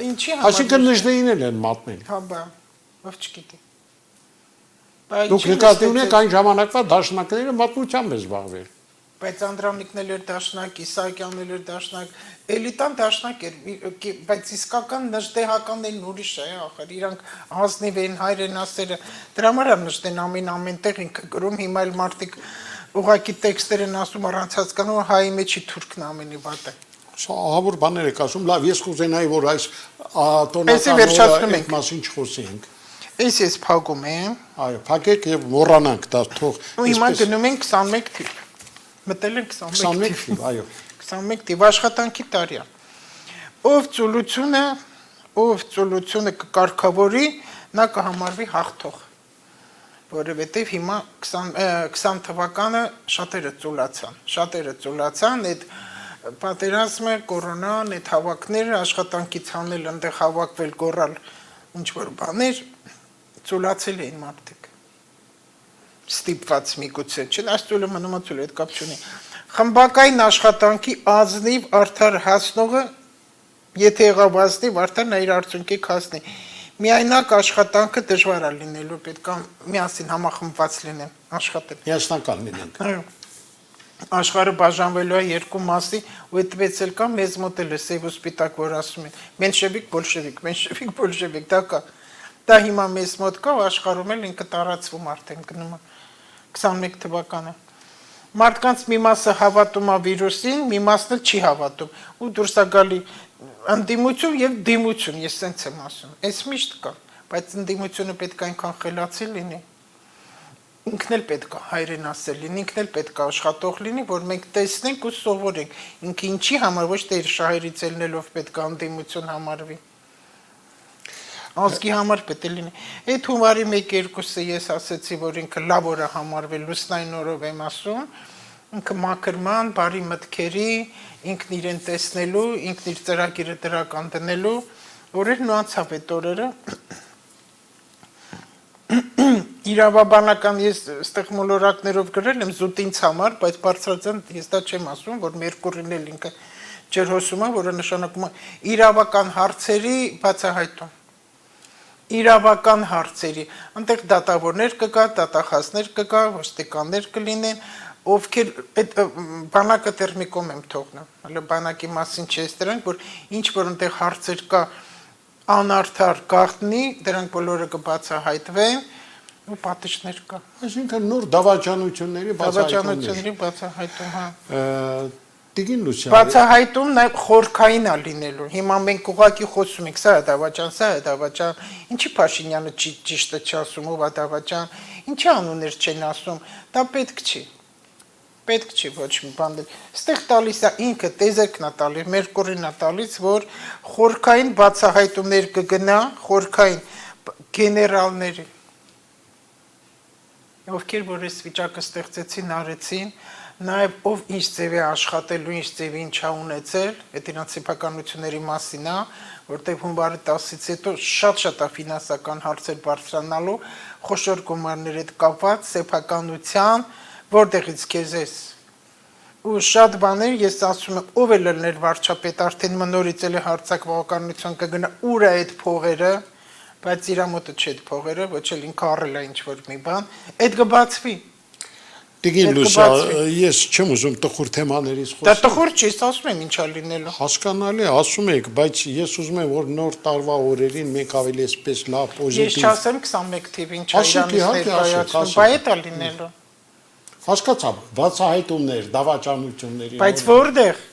Ինչի համար։ Այսինքն Նժդեին են մատնել։ Հա բա, ով չգիտի։ Դուք նկատի ունեք այն ժամանակվա դաշնակները մատնությամբ է զբաղվել։ Բայց Անդրանիկն էլ էր դաշնակ, Իսահակյանն էլ էր դաշնակ, էլիտան դաշնակ էր, բայց իսկական նժդեհականներն ուրիշ է, ախր իրանք ազնիվ են, հայրենասերը, դրա համար եմ նժդեն ամեն տեղ ինքը գրում, հիմա էլ մարդիկ ուղակի տեքստեր են ասում առանց հասկանում, հայի մեջի թուրքն ամենի վատը։ Սա ահավոր բաներ եք ասում, լավ, ես կուզենայի, որ այս Այսի տոնական վերջացնում օրը ենք։ այդ մասին չխոսենք։ Ես փակում եմ, Այո, փակեք եւ մոռանանք դա թող։ ու հիմա գնում ենք 21 թիվ։ Մտել ենք 21 21 թիվ։ թիվ, այո։ 21 թիվ աշխատանքի տարի։ Ով ծուլությունը կկարգավորի, նա կհամարվի հաղթող։ Որովհետև հիմա 20 թվականը շատերը ծուլացան, այդ պատերազմը, կորոնան, այդ հավաքները աշխատանքից հանել, այնտեղ հավաքվել, գոռալ ինչ որ բաներ, ծուլացել էին մարդիկ։ Ստիպված միգուցե, չէ՞, այս ծուլը մնում է ծուլ, այդ կապ չունի։ Խմբակային աշխատանքի ազնիվ արդար հասնողը, եթե եղավ ազնիվ, արդար նա իր արդյունքի հասնի։ Միայնակ աշխատանքը դժվար է լինելու, պետք է միասին համախմբված լինեն, աշխատել։ Միասնական լինենք։ Այո։ Աշխարհը բաժանվելու է երկու մասի, ու այդպես էլ կա մեզ մոտ էլ է սև ու սպիտակ, որ ասում են մենշևիկ, բոլշևիկ, դա կա։ Դա հիմա մեզ մոտ կա, ու աշխարհում էլ ինքը տարածվում արդեն գնում է 21 թվականը։ Մարդկանց մի մասը հավատում է վիրուսին, մի մասն էլ չի հավատում, ու դուրս է գալի ընդդիմություն եւ դիմություն, ես սենց եմ ասում։ Այս միշտ կա, բայց ընդդիմությունը պետք է այնքան խելացի լինի։ Ինքն էլ պետք է հայրենասեր լինի, ինքն էլ պետք է աշխատող լինի, որ մենք տեսնենք ու սովորենք։ Ինքը ինչի համար ոչ թե իր շահերից ելնելով պետք է անդիմություն համարվի։ Ազգի համար պետք է լինի։ Այդ հունվարի 1-2-ը ես ասացի, որ ինքը լավ օր է համարվել, լուսնային օրով եմ ասում, ինքը մաքրման, բարի մտքերի, ինքն իրեն տեսնելու, ինքն իր ծրագիրը դրական դնելու, օրերն ու անցավ այդ օրերը։ Իրավաբանական ես ստեղ մոլորակներով գրել եմ զուտ ինձ համար, բայց բարձրաձայն ես դա չեմ ասում, որ Մերկուրին էլ ինքը ջրհոսում է, որը նշանակում է իրավական հարցերի բացահայտում։ Իրավական հարցերի, այնտեղ դատավորներ կգա, դատախազներ կգա, ոստիկաններ կլինեն, ովքեր այդ բանակը դեռ մի կողմ եմ թողնում, հələ բանակի մասին չես դրանք, որ ինչ որ այնտեղ հարցեր կա անարդար գաղտնի, դրանք բոլորը կբացահայտվեն, ու պատիժներ կա։ Այսինքն նոր դավաճանությունների Դավաճանությունների բացահայտում, հա։ Տիգին Լուսյան, Բացահայտում նաև խորքային է լինելու։ Հիմա մենք ուղղակի խոսում ենք, սա է դավաճան, սա է դավաճան։ Ինչի Փաշինյանը ճիշտը չի ասում, ով է դավաճան, ինչի անուններ չեն ասում, դա պետք չի։ Պետք չի ոչ մի բան դել։ Ստեղ տալիս է ինքը տեզերքն է տալիս, Մերկուրին է տալիս, որ խորքային բացահայտումներ կգնա, խորքային գեներալների, ովքեր որ այս վիճակը ստեղծեցին, արեցին, նաև ով ինչ ձև է աշխատելու, ինչ ձև ինչ է ունեցել, այդ իրանց սեփականությունների մասին է, որտեղ հունվարի 10-ից հետո շատ-շատ է ֆինանսական հարցեր բարձրանալու, խոշոր գումարների հետ կապված սեփականության, որտեղից քեզ ես ու շատ բաներ ես ասում եմ ով է լներ վարչապետ արդեն նորից էլ հարցակ բավականություն կգնա ուր է այդ փողերը բայց իր մոտը չէ այդ փողերը ոչ էլ ինքը առել է ինչ որ մի բան այդ կբացվի Տիգին Լուսյան, ես չեմ ուզում տխուր թեմաներից դա խոսել։ տխուր չի, ասում եմ ինչա լինելու Հասկանալի է, ասում եք, բայց ես ուզում եմ որ նոր տարվա օրերին մենք ավելի այսպես լավ ես պոզիտիվ չասեմ 21 թիվ ինչա Ասեք, իրանից իհարկե, ներկայացնում ասեք, բայ է դա լինելու Հասկացա, բացահայտումներ, դավաճանությունների բայց որտեղ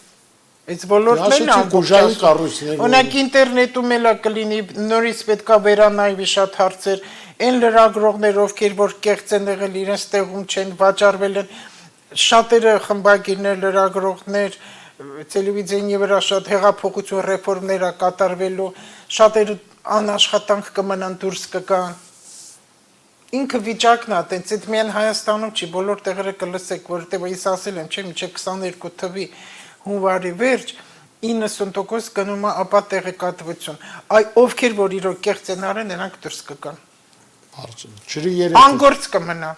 Այս ոլորտներն գուժային կառույցներ Օրինակ ինտերնետում էլա կլինի նորից պետքա վերանայվի շատ հարցեր այն լրագրողներ ովքեր որ կեղծ են եղել իրենց տեղում չեն վաճառվել են շատերը խմբագիրներ լրագրողներ տելևիզիոնի վրա շատ հեղափոխություն ռեֆորմներ է կատարվելու շատերը անաշխատանք կմնան դուրս կգան Ինքը վիճակն է, տենց այդ միայն Հայաստանում չի, բոլոր տեղերը կլսեք, որովհետև ես ասել եմ, չէ, մինչև 22 թվականի հունվարի վերջ 90% գնում է ապա տեղեկատվություն։ Այ ովքեր որ իրոք կեղծ են արել, նրանք դուրս կգան։ Ջրի երեք Անգործ կմնա։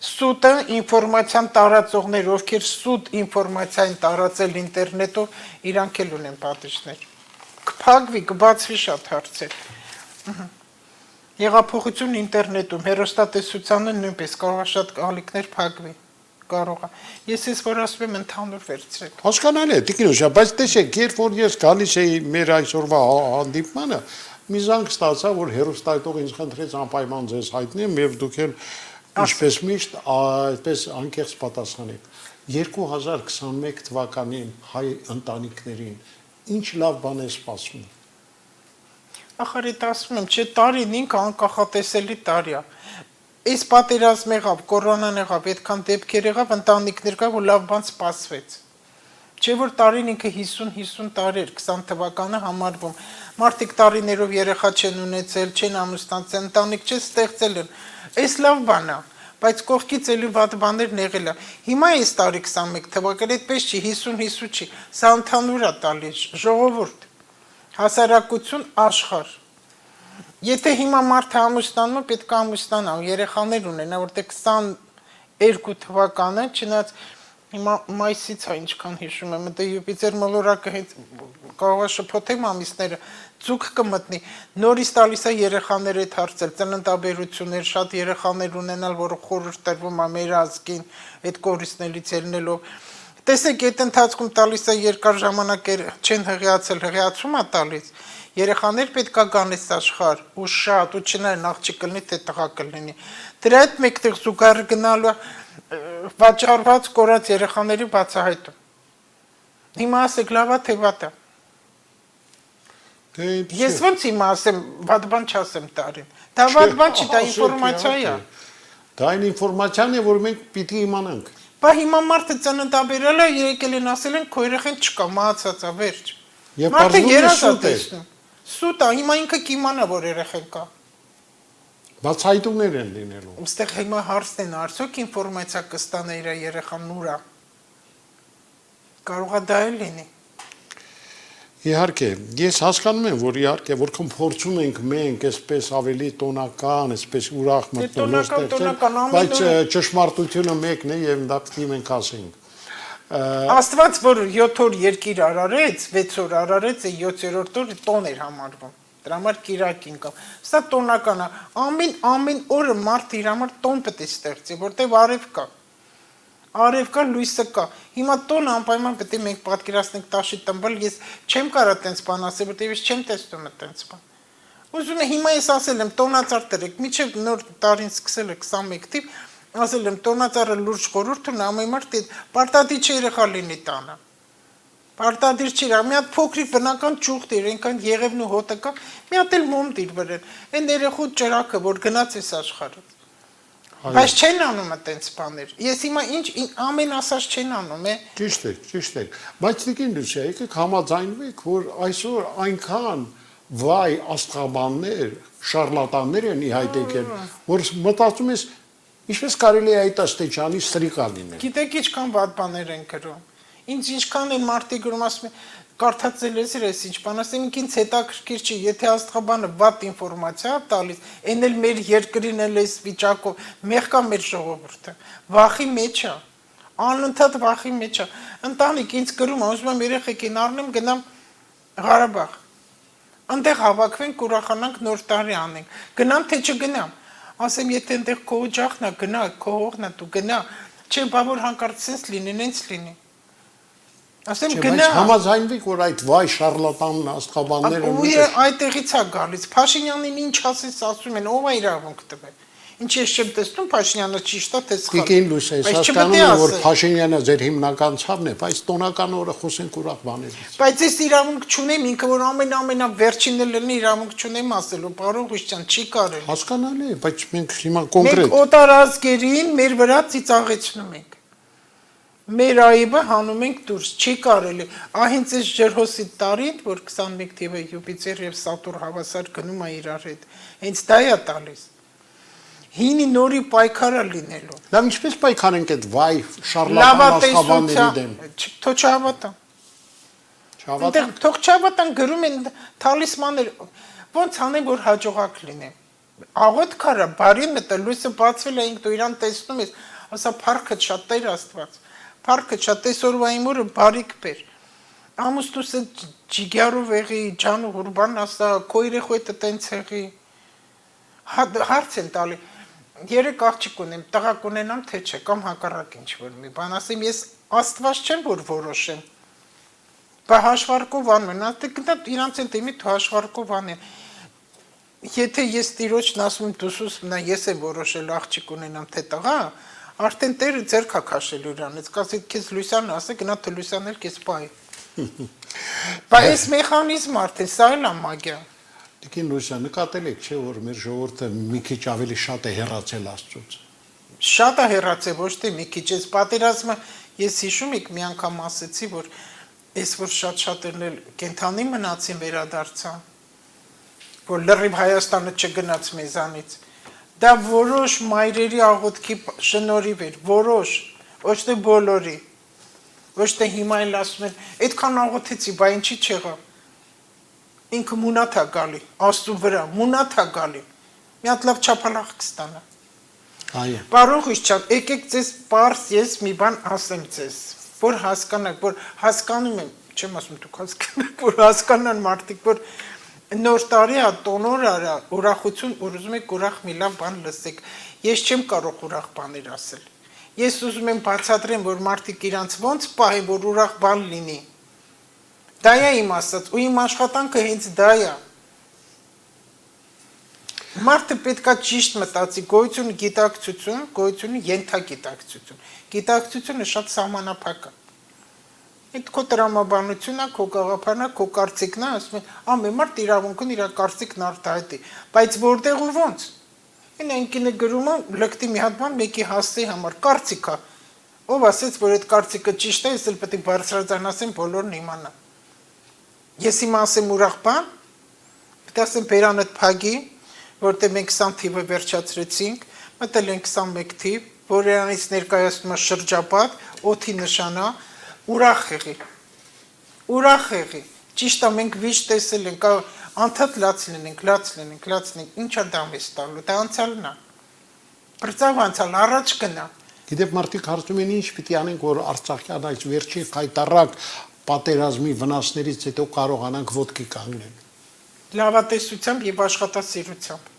Սուտը ինֆորմացիան տարածողներ, ովքեր սուտ ինֆորմացիան տարածել ինտերնետով, իրանք էլ ունեն պատիժներ։ Կփակվի, կբացվի շատ հարցեր։ Հեղափոխություն ինտերնետում, հեռուստատեսությանը նույնպես կարող է շատ ալիքներ փակվի, կարող է։ Ես որ ասում եմ ընդհանուր վերցրեք։ Հասկանալի է, Տիկին Լուսյան, բայց տեսեք, երբ որ ես գալիս էի մեր այսօրվա հանդիպմանը, մի զանգ ստացա, որ հեռուստայտող ինձ խնդրեց անպայման ձեզ հայտնեմ եւ դուք էլ ինչպես միշտ այդպես անկեղծ պատասխանեք։ 2021 թվականին հայ ընտանիքներին ինչ լավ բան է սպասվում։ Ախարիտ ասում եմ, չէ տարին ինքը անկախատեսելի տարի է։ Այս պատերազմ եղավ, կորոնան եղավ, այդքան դեպքեր եղավ, ընտանիքներ կա, որ լավ բան սպասվեց։ Չէ որ տարին ինքը 50 տարի էր, 20 թվականը համարվում։ Մարդիկ տարիներով երեխա չեն ունեցել, չեն ամուսնացել, ընտանիք չեն ստեղծել են։ Այս լավ բան է, բայց կողքից էլի վատ բաներ եղել է։ Հիմա այս տարի 21 թվականը այդպես չի, 50 չի, սա ընդհանուր է տալիս, ժողովուրդ։ Հասարակություն աշխարհ Եթե հիմա մարդը ամուսնանում է, պետք է ամուսնանա, երեխաներ ունենա, որտեղ 22 թվականը, չնայած հիմա մայիսից է ինչքան հիշում եմ, դա Յուպիտեր մոլորակը հետ կարող է շփոթել ամիսները, ձուկ կմտնի, նորից տալիս է երեխաներ հետ հարցել, ծննդաբերություններ, շատ երեխաներ ունենալ, որը խորհուրդ տրվում է մեր ազգին, այդ կորիզներից ելնելով Տեսեք, այդ ընթացքում տալիս է երկար ժամանակ չեն հղիացել, հղիացում է տալիս Երեխաներ պետք է գան այս աշխարհ ու շատ ու չնայեն աղջիկ կլինի թե տղա կլինի դրա հետ մեկտեղ զուգահեռ գնալու վաճառված կորած երեխաների բացահայտում Հիմա ասեք լավա թե վատա Ես ոնց հիմա ասեմ վատ բան չասեմ տարին Դա վատ բան չի, դա ինֆորմացիա է Դա այն ինֆորմացիան է, որ մենք պիտի իմանանք Բա հիմա մարդը ծննդաբերել է, եկել են ասել են քո երեխան չկա, մահացած է, վերջ Մարդը երազ է տեսնում Սուտ է, հիմա ինքը կիմանա, որ երեխան կա Բացահայտումներ են լինելու Այստեղ հիմա հարցն են, արդյոք ինֆորմացիա կստանա իր երեխան ուրա Կարող է դա էլ լինի Իհարկե, ես հասկանում եմ, որ իհարկե, որքան փորձում ենք մենք այսպես ավելի տոնական, այսպես ուրախ մտնոլորտ ստեղծել, բայց ճշմարտությունը մեկն է եւ դա պիտի մենք ասենք Աստված, որ 7 օր երկիր արարեց, 6 օր արարեց, 7-րդ օրը տոն էր համարվում։ Դրա համար կիրակին կամ։ Սա տոնական է։ Ամեն օրը մարդը իր համար տոն պետք է ստեղծի, որտեղ արև կա։ Արև կա, լույսը կա։ Հիմա տոնը անպայման պետք է մենք պատկերացնենք տաշի տմբալ, ես չեմ կարա տենց բան ասել, որտեղ ես չեմ տեսնում այդպես բան։ Ուզում եմ հիմա ես ասել եմ տոնածառ դրեք, միջև նոր տարին սկսել է 21 թիվ, ասել եմ տոնածառը լուրջ խորհուրդ ունի, ամեն մարդ պարտադիր չէ երեխա լինի տանը։ Պարտադիր չէ, մի հատ փոքրիկ բնական ճուղ դիր, այնքան եղևն ու հոտը կա, մի հատ էլ մոմ դիր վրան։ Այն երեխու ճրակը, որ գնաց այս աշխարհից։ Բայց չեն անում այտենց բաներ։ Ես հիմա ինչ ամեն ասած չեն անում, է։ Ճիշտ է։ Բայց դիքին Լուսիա, եկեք համաձայնվեք, որ այսօր այնքան վայ աստղաբաններ, շարլատաններ են իհայտ եկել, որ մտածում ես ինչպես կարելի է այդ աստիճանի սրիկա լինել։ Գիտեք ինչքան վատ բաներ են գրում։ Ինձ ինչքան են մարդիկ գրում, ասում են կարդացել ես ինչ բան, ասեմ ինձ հետաքրքիր չի, եթե աստղաբանը վատ ինֆորմացիա տալիս, այն էլ մեր երկրին էլ էս վիճակով, մեղքա մեր ժողովուրդը, վախի մեջ է, անընդհատ վախի մեջ է։ Ընտանիք ինձ գրում, ասում եմ երեխեքին առնեմ գնամ Ղարաբաղ։ Այնտեղ հավաքվենք, ուրախանանք, նոր տարի անենք։ Գնամ թե չգնամ։ Ասեմ, եթե այնտեղ քո օջախն է, գնա, քո հողն է, դու գնա։ Չէ, բա որ հանկարծ sense լինի, նենց լինի։ Ասեմ գնա։ Բայց համաձայնվեք, որ այդ վայ շարլատան աստղաբանները ու այդտեղից է գալիս։ Փաշինյանին ինչ ասես ասում են, ով է իրավունք տվել։ Ինչ ես չեմ տեսնում Փաշինյանը ճիշտ է թե սխալ։ Տիկին Լուսիա, ես հասկանում եմ, որ Փաշինյանը ձեր հիմնական ցավն է, բայց տոնական օրը խոսենք ուրախ բաներից։ Բայց ես իրավունք չունեմ, ինքը որ ամենավերջինը լինի իրավունք չունեմ ասելու, պարոն Ղուշյան, չի կարելի։ Հասկանալի է, բայց մենք հիմա կոնկրետ։ Մենք օտարազգերին մեր վրա ծիծաղեցնում ենք։ Մեր այբը հանում ենք դուրս, չի կարելի։ Հենց այս ջրհոսի տարին, որ 21 թիվը Յուպիտեր եւ Սատուրն հավասար գնում է իրար հետ, հենց դա է տալիս։ Հինի նորի պայքարը լինելու։ Լավ, ինչպես պայքարենք այդ վայ շարլատան աստղաբանների դեմ։ Թող չհավատան։ Չհավատան։ Թող չհավատան, գրում են թալիսմաններ, ոնց անեն որ հաջողակ լինեն։ Աղոտ քարա, բարի մտը, լույսը բացվել է, ինք դու իրան տեսնում ես, ասա փառքը շատ Տեր Աստված։ Փառքը շատ այսօրվա իմուրը բարիք բեր։ Ամուսնուսը ջիգարով եղի, ջան ու ղուրբան ասա, քո երեխույթը տենց եղի։ Հարց են տալի։ Երեք աղջիկ ունեմ, տղա կունենամ թե չէ, կամ հակառակ ինչ-որ մի բան ասեմ, ես Աստված չեմ որ որոշեմ։ Բա հաշվարկով անում են, դե իրանց են դեմի դու հաշվարկով անեն։ Եթե ես տիրոջն ասում եմ դուսուս մնա, ես եմ որոշել աղջիկ ունենամ թե տղա, արդեն Տերը ձեռք է քաշելու իրանից, կասի քեզ Լուսյան ասե, գնա թե Լուսյան էլ քեզ պահի։ Բայց այս մեխանիզմը արդեն սա էլ է մագիա։ Տիկին Լուսիա, նկատել եք, չէ՞ որ մեր ժողովուրդը մի քիչ ավելի շատ է հեռացել Աստծուց։ Շատ է հեռացել, ոչ թե մի քիչ, այս պատերազմը ես հիշում եք մի անգամ ասեցի, որ այս որ շատ-շատերն էլ կենթանի մնացին վերադարձան, որ լրիվ Հայաստանը չգնաց մեզանից։ Դա որոշ մայրերի աղոթքի շնորհիվ էր, որոշ, ոչ թե բոլորի։ Ոչ թե հիմա էլ ասում են, այդքան աղոթեցի, բա ինչի չեղավ։ Ինքը մունաթ է գալի, Աստծու վրա, մունաթ է գալի։ Մի հատ լավ չափալախ կստանա։ Այո։ Պարոն Ղուշյան, եկեք ձեզ պարզ ես մի բան ասեմ ձեզ, որ հասկանաք, որ հասկանում եմ, չեմ ասում դուք հասկանաք, որ հասկանան մարդիկ, որ նոր տարի է, տոնոր արա, ուրախություն, ուզում եք ուրախ մի լավ բան լսեք։ Ես չեմ կարող ուրախ բաներ ասել։ Ես ուզում եմ բացատրեմ, որ մարդիկ իրանց ոնց պահեն, որ ուրախ բան լինի։ Դա է իմ ասած, ու իմ աշխատանքը հենց դա է։ Մարդը պետքա ճիշտ մտածի, գոյությունը գիտակցություն, գոյությունը ենթագիտակցություն։ Գիտակցությունը շատ սահմանափակ է։ Այդ քո տրամաբանությունն է, քո գաղափարն է, քո կարծիքն է, ասում են, ամեն մարդ իրավունք ունի իր կարծիքն արտահայտի, բայց որտեղ ու ոնց։ Ինքնին գրում է, լկտի մի հատ բան մեկի հասցեի համար կարծիք է։ Ով ասեց, որ այդ կարծիքը ճիշտ է, ես էլ պետք է բարձրաձայն ասեմ, բոլորն իմանան։ Ես հիմա ասեմ ուրախ բան, պետք է ասեմ բերանդ փագի, որտեղ մենք 20 թիվը վերջացրեցինք, մտել ենք 21 թիվ, որը անից ներկայացնում է շրջապատ, օդի նշանա, ուրախ եղի։ Ուրախ եղի։ Ճիշտ է, մենք վիճ տեսել ենք, անդադ լաց լինենք, ինչա դա մեզ տալու, դա անցյալն է։ Բրծավ անցյալ, առաջ գնա։ Գիտեք, մարդիկ հարցում են ինչ պիտի անենք, որ Արցախյան այս վերջի խայտառակ պատերազմի վնասներից հետո կարողանանք ոտքի կանգնել։ Լավատեսությամբ եւ աշխատասիրությամբ։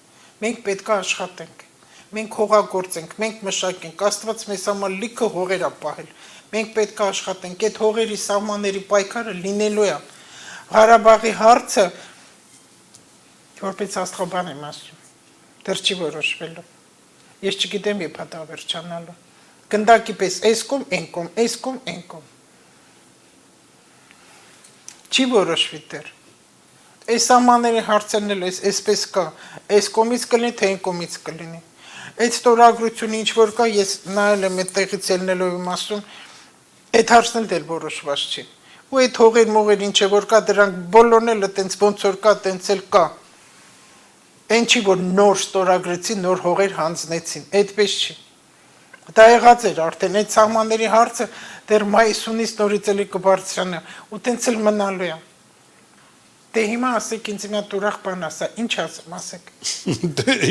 Մենք պետք է աշխատենք։ Մենք հողագործենք, մենք մշակենք, Աստված մեզ համար լիքը հողեր է պահել։ Մենք պետք է աշխատենք, այդ հողերի սահմանների պայքարը լինելու է։ Ղարաբաղի հարցը Որպես աստղաբան եմ ասում, դեռ չի որոշվելու։ Ես չգիտեմ երբ է դա վերջանալու։ Գնդակի պես այս կողմ, այն կողմ, այս կողմ, այն կողմ։ Չի որոշվի դեռ։ Այս սահմանների հարցերն էլ այսպես կա, այս կողմից կլինի, թե այն կողմից կլինի։ Այդ ստորագրությունը ինչ որ կա, ես նայել եմ այդտեղից ելնելով եմ ասում, այդ հարցն էլ դեռ որոշված չի։ Ու այդ հողեր մողեր ինչ որ կա, դրանք բոլորն էլ այտենց ոնց որ կա, այտենց էլ կա։ Այն չի որ նոր ստորագրեցին, նոր հողեր հանձնեցին, այդպես չի։ Դա եղած էր արդեն այդ սահմանների հարցը դեռ մայիսունից նորից էլի կբարձրանա, ու տենց էլ մնալու է։ Դե հիմա ասեք ինձ մի հատ ուրախ բան ասա, ինչ ասեմ, ասեք։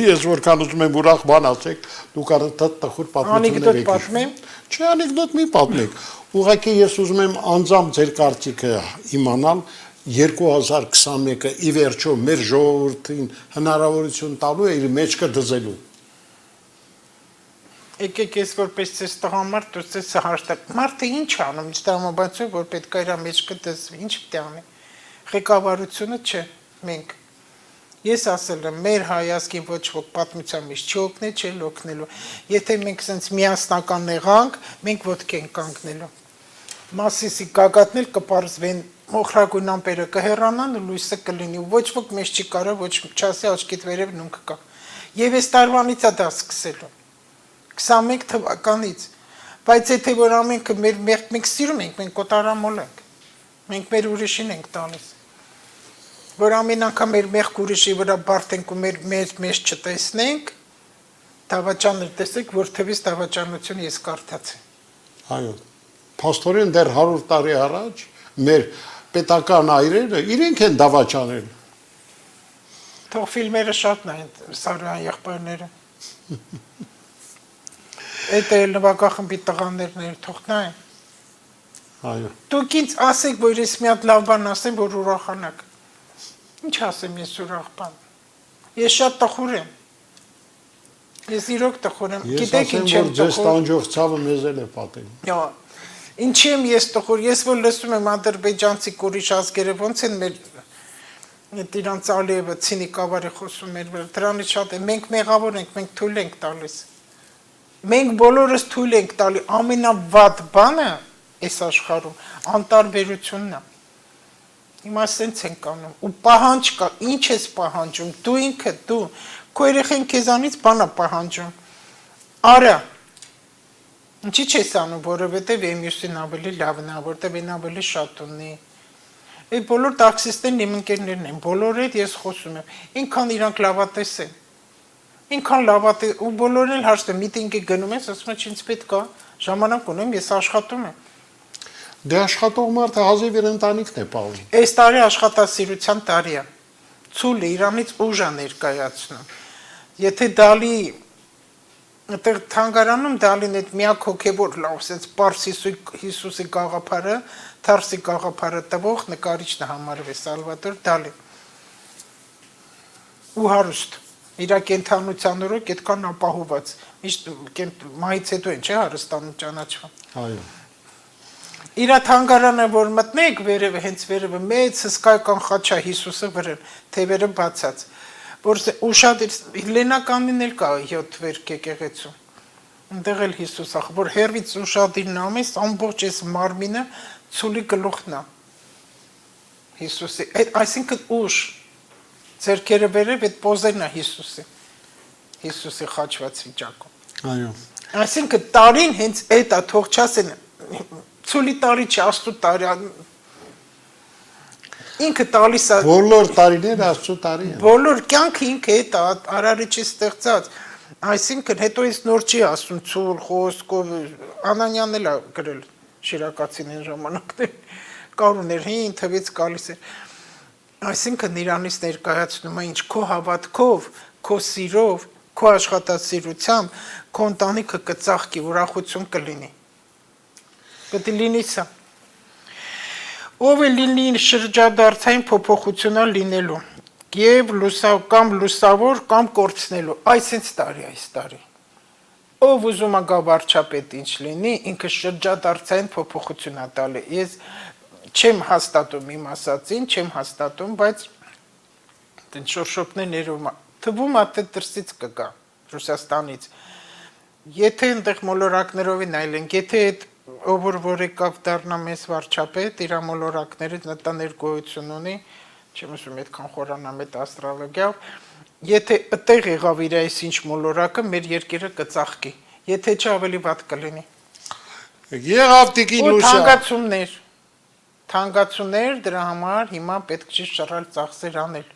Ես որքան ուզում եմ ուրախ բան ասեք, դուք արդեն տխուր պատմություններ եք։ Անեկդոտ պատմեմ։ Չէ, անեկդոտ մի պատմեք։ Ուղղակի ես ուզում եմ անձամբ ձեր կարծիքը իմանալ 2021-ը ի վերջո մեր ժողովրդին հնարավորություն տալու է իր մեջքը դզելու։ Եկեք ես որպես ցես տղամարդ ու ցես հաշտակ։ Մարդը ինչ անում, ինչ տրամաբանություն, որ պետք է իր մեջքը դզվի, ինչ պետք է անի։ Ղեկավարությունը չէ, մենք։ Ես ասել եմ, մեր հայազգին ոչ ոք պատմության մեջ չօգնի, չէ օգնելու։ Եթե մենք sense միասնական եղանք, մենք ոտք ենք կանգնելու։ Մասիսի գագաթնել կպարզվեն, մոխրագույն ամպերը կհեռանան ու լույսը կլինի, ոչ ոք մեզ չի կարող, ոչ չասի աչքիդ վերև նունք կա։ Եվ այս տարվանից է դա սկսելու։ 21 թվականից, բայց եթե որ ամենքը մենք սիրում ենք, մենք կոտարամոլ ենք, մենք մեր ուրիշին ենք տալիս, որ ամեն անգամ մեր մեղք ուրիշի վրա բարդենք ու մեզ չտեսնենք, դավաճաններ տեսեք, որ թվից դավաճանություն ես կարդացի։ Այո, փաստորեն դեռ 100 տարի առաջ մեր պետական այրերը իրենք են դավաճանել։ Թող ֆիլմերը շատ նայեն Սարոյան եղբայրները։ Այդ էլ նվագախմբի տղաներն են թող նայեն։ Այո։ Դուք ինձ ասեք, որ ես մի հատ լավ բան ասեմ, որ ուրախանաք։ Ինչ ասեմ ես ուրախ բան։ Ես շատ տխուր եմ։ Ես իրոք տխուր եմ։ Գիտեք ինչ եմ տխուր։ Ձեզ տանջող ցավը մեզ էլ է պատել։ Հա։ Ինչի եմ ես տխուր։ Ես որ լսում եմ ադրբեջանցի ուրիշ ազգերը ոնց են մեր իրանց Ալիևը ցինիկավարի խոսում մեր վրա։ Դրանից շատ է։ Մենք մեղավոր ենք, մենք թույլ ենք տալիս։ Մենք բոլորս թույլ ենք տալի ամենավատ բանը այս աշխարհում անտարբերությունն է։ Հիմա սենց ենք անում ու պահանջ կա, ինչ ես պահանջում, դու ինքը դու քո երեխեն քեզանից բան է պահանջում։ Արա։ Ինչի՞ չես անում, որովհետև մյուսին ավելի լավն է, որտեղ այն ավելի շատ ունի։ Այդ բոլոր տաքսիստներն իմ ընկերներն են, բոլորը ես խոսում եմ։ Ինքան իրանք լավատես են։ Ինքան լավատես ու բոլորն էլ հաշտում միտինգի գնում ես, ասում ես ինձ պետք է ժամանակ ունեմ, ես աշխատում եմ։ Դե աշխատող մարդը հազիվ իր ընտանիքն է պահում։ Այս տարի աշխատասիրության տարի է։ Ցուլը Իրանից ուժ է ներկայացնում։ Եթե դալի այդտեղ թանգարանում դալին այդ միակ հոգևոր լավ, ասենց Պարս Հիսուսի գաղափարը, Թարսի գաղափարը տվող նկարիչն է համարվել Սալվադոր Դալի։ Ու հարուստ։ Իր կենթանության օրոք այդքան ապահոված։ Միշտ մայից հետո են, չէ՞, հարստանում ճանաչվում։ Այո։ Իր թանգարանը որ մտնեք վերևը հենց վերևը մեծ հսկայական խաչ է Հիսուսը վրան, թևերը բացած, որ ուշադիր Լենականին էլ կա 7 վերք եկեղեցու։ Այնտեղ էլ Հիսուս ախ, որ հերվից ուշադիր նամես ամբողջ այս մարմինը ցուլի գլուխն է։ Հիսուսի, այսինքն ուշ ձերքերը վերև այդ պոզերն է Հիսուսի խաչված վիճակում։ Այո։ Այսինքն տարին հենց այդ է, թող չասեն ցուլի տարի չի, աստու տարի ինքը տալիս է բոլոր տարիները աստծո տարի են։ Բոլոր կյանքը ինքը այդ արարիչի ստեղծած, այսինքն հետո ես նոր չի ասում ցուլ խոսքով Անանյանն էլ է գրել շիրակացին ժամանակներ կարուներ հին թվից գալիս էր այսինքն Իրանից ներկայացնում է ինչ քո հավատքով, քո սիրով, քո աշխատասիրությամբ քո ընտանիքը կծաղկի, ուրախություն կլինի։ Պետք է լինի սա։ Ով է լինի շրջադարձային փոփոխությունա լինելու եւ կամ լուսավոր կամ կորցնելու այսինչ տարի այս տարի ով ուզում է գա վարչապետ ինչ լինի ինքը շրջադարձային փոփոխություն է տալի ես չեմ հաստատում իմ ասածին չեմ հաստատում բայց Դեն շորշոպներ ներում թվում է թե դրսից կգա Ռուսաստանից։ Եթե այնտեղ մոլորակներով նայենք, եթե այդ ով որ եկավ դառնա մեծ վարչապետ, իր մոլորակներից նտաներ գոյություն ունի, չեմ ասում այդքան խորանամ այդ աստրոլոգիայով, եթե այդտեղ եղավ իր այսինչ մոլորակը, մեր երկիրը կծաղկի։ Եթե չէ ավելի վատ կլինի։ Եղավ Տիկին Ու Լուսա։ թանկացումներ դրա համար հիմա պետք չի շռալ ծախսեր անել։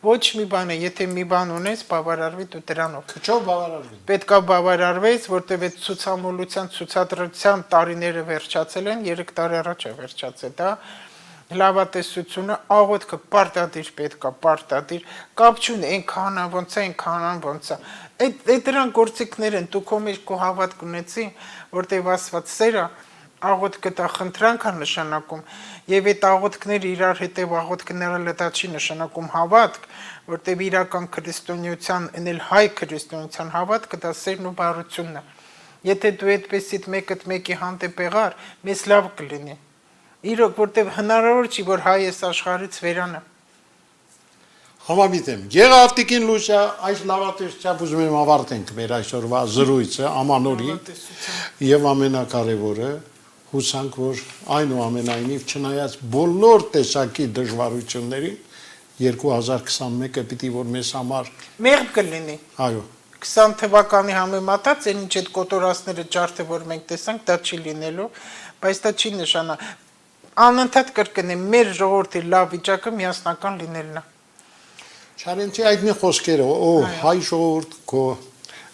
Ոչ մի բան է, եթե մի բան ունես, բավարարվի դու դրանով։ Չով բավարարվի։ Պետքա բավարարվես, որտեղ այդ ցուցամոլության, ցուցադրության տարիները վերջացել են, 3 տարի առաջ է վերջացել, դա լավատեսությունը, աղոթքը պարտադիր պետքա, պարտադիր, կապ չունի, այնքան ոնց է, այնքան ոնց է։ Այդ դրան գործիքներ են, դու քո մեջ քո հավատք ունեցի, որտեղ Աստված սերը աղոթքը դա խնդրանք է նշանակում, եւ այդ աղոթքները իրար հետեւ աղոթքները դա չի նշանակում հավատք, որտեղ իրական քրիստոնեության, այնել հայ քրիստոնեության հավատքը դա սերն ու բարությունն է։ Եթե դու այդպեսիդ մեկի հանդեպ եղար, մեզ լավ կլինի։ Իրոք, որտեղ հնարավոր չի, որ հայ այս աշխարհից վերանա։ Համամիտ եմ։ Եղավ Տիկին Լուսա, այս լավատեսությամբ ուզում եմ ավարտենք մեր այսօրվա զրույցը ամանորի եւ ամենակարևորը հուսանք, որ այնուամենայնիվ չնայած բոլոր տեսակի դժվարություններին 2021-ը պիտի որ մեզ համար մեղմ կլինի։ այո 20 թվականի համեմատած այն ինչ այդ կոտորածները ջարդը որ մենք տեսանք դա չի լինելու, բայց դա չի նշանա անընդհատ կրկնեմ մեր ժողովրդի լավ վիճակը միասնական լինելն է։ Չարենցի այդ մի խոսքերը, հայ ժողովուրդ քո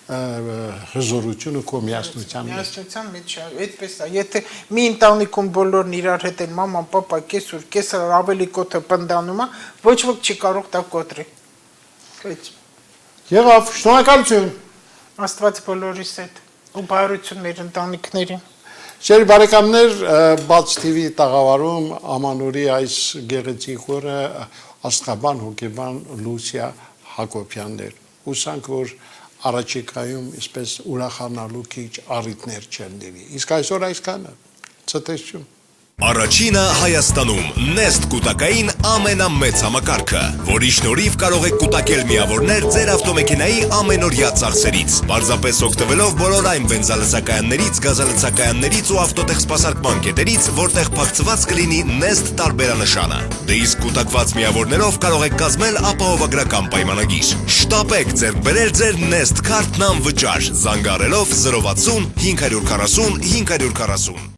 հզորությունը քո միասնության մեջ է, այդպես է, եթե մի ընտանիքում բոլորն իրար հետ են մաման, պապա, կեսուր, կեսը ավելի կոթը պնդանում է, ոչ ոք չի կարող դա կոտրի։ Եղավ, շնորհակալություն։ Աստված բոլորիս հետ ու բարություն մեր ընտանիքներին։ Շերի բարեկամներ, Բաց TV տաղավարում ամանորի այս գեղեցիկ օրը աստղաբան հոգեբան Լուսիա Հակոբյաններ։ Հուսանք, որ առաջիկայում այսպես ուրախանալու քիչ առիթներ չեն լինի։ Իսկ այսօր այսքանը։ Ցտեսություն։ Առաջինը Հայաստանում Nest կուտակային ամենամեծ համակարգը, որի շնորհիվ կարող եք կուտակել միավորներ ձեր ավտոմեքենայի ամենօրյա ծախսերից։ Պարզապես օգտվելով բոլոր այն բենզալցակայաններից, գազալցակայաններից ու ավտոտեխ սպասարկման կետերից, որտեղ փակցված կլինի Nest տարբերանշանը։ Դե իսկ կուտակված միավորներով կարող եք կազմել ապահովագրական պայմանագիր։ Շտապեք ձեռք բերել ձեր Nest քարտն անվճար, զանգահարելով 060 540 540։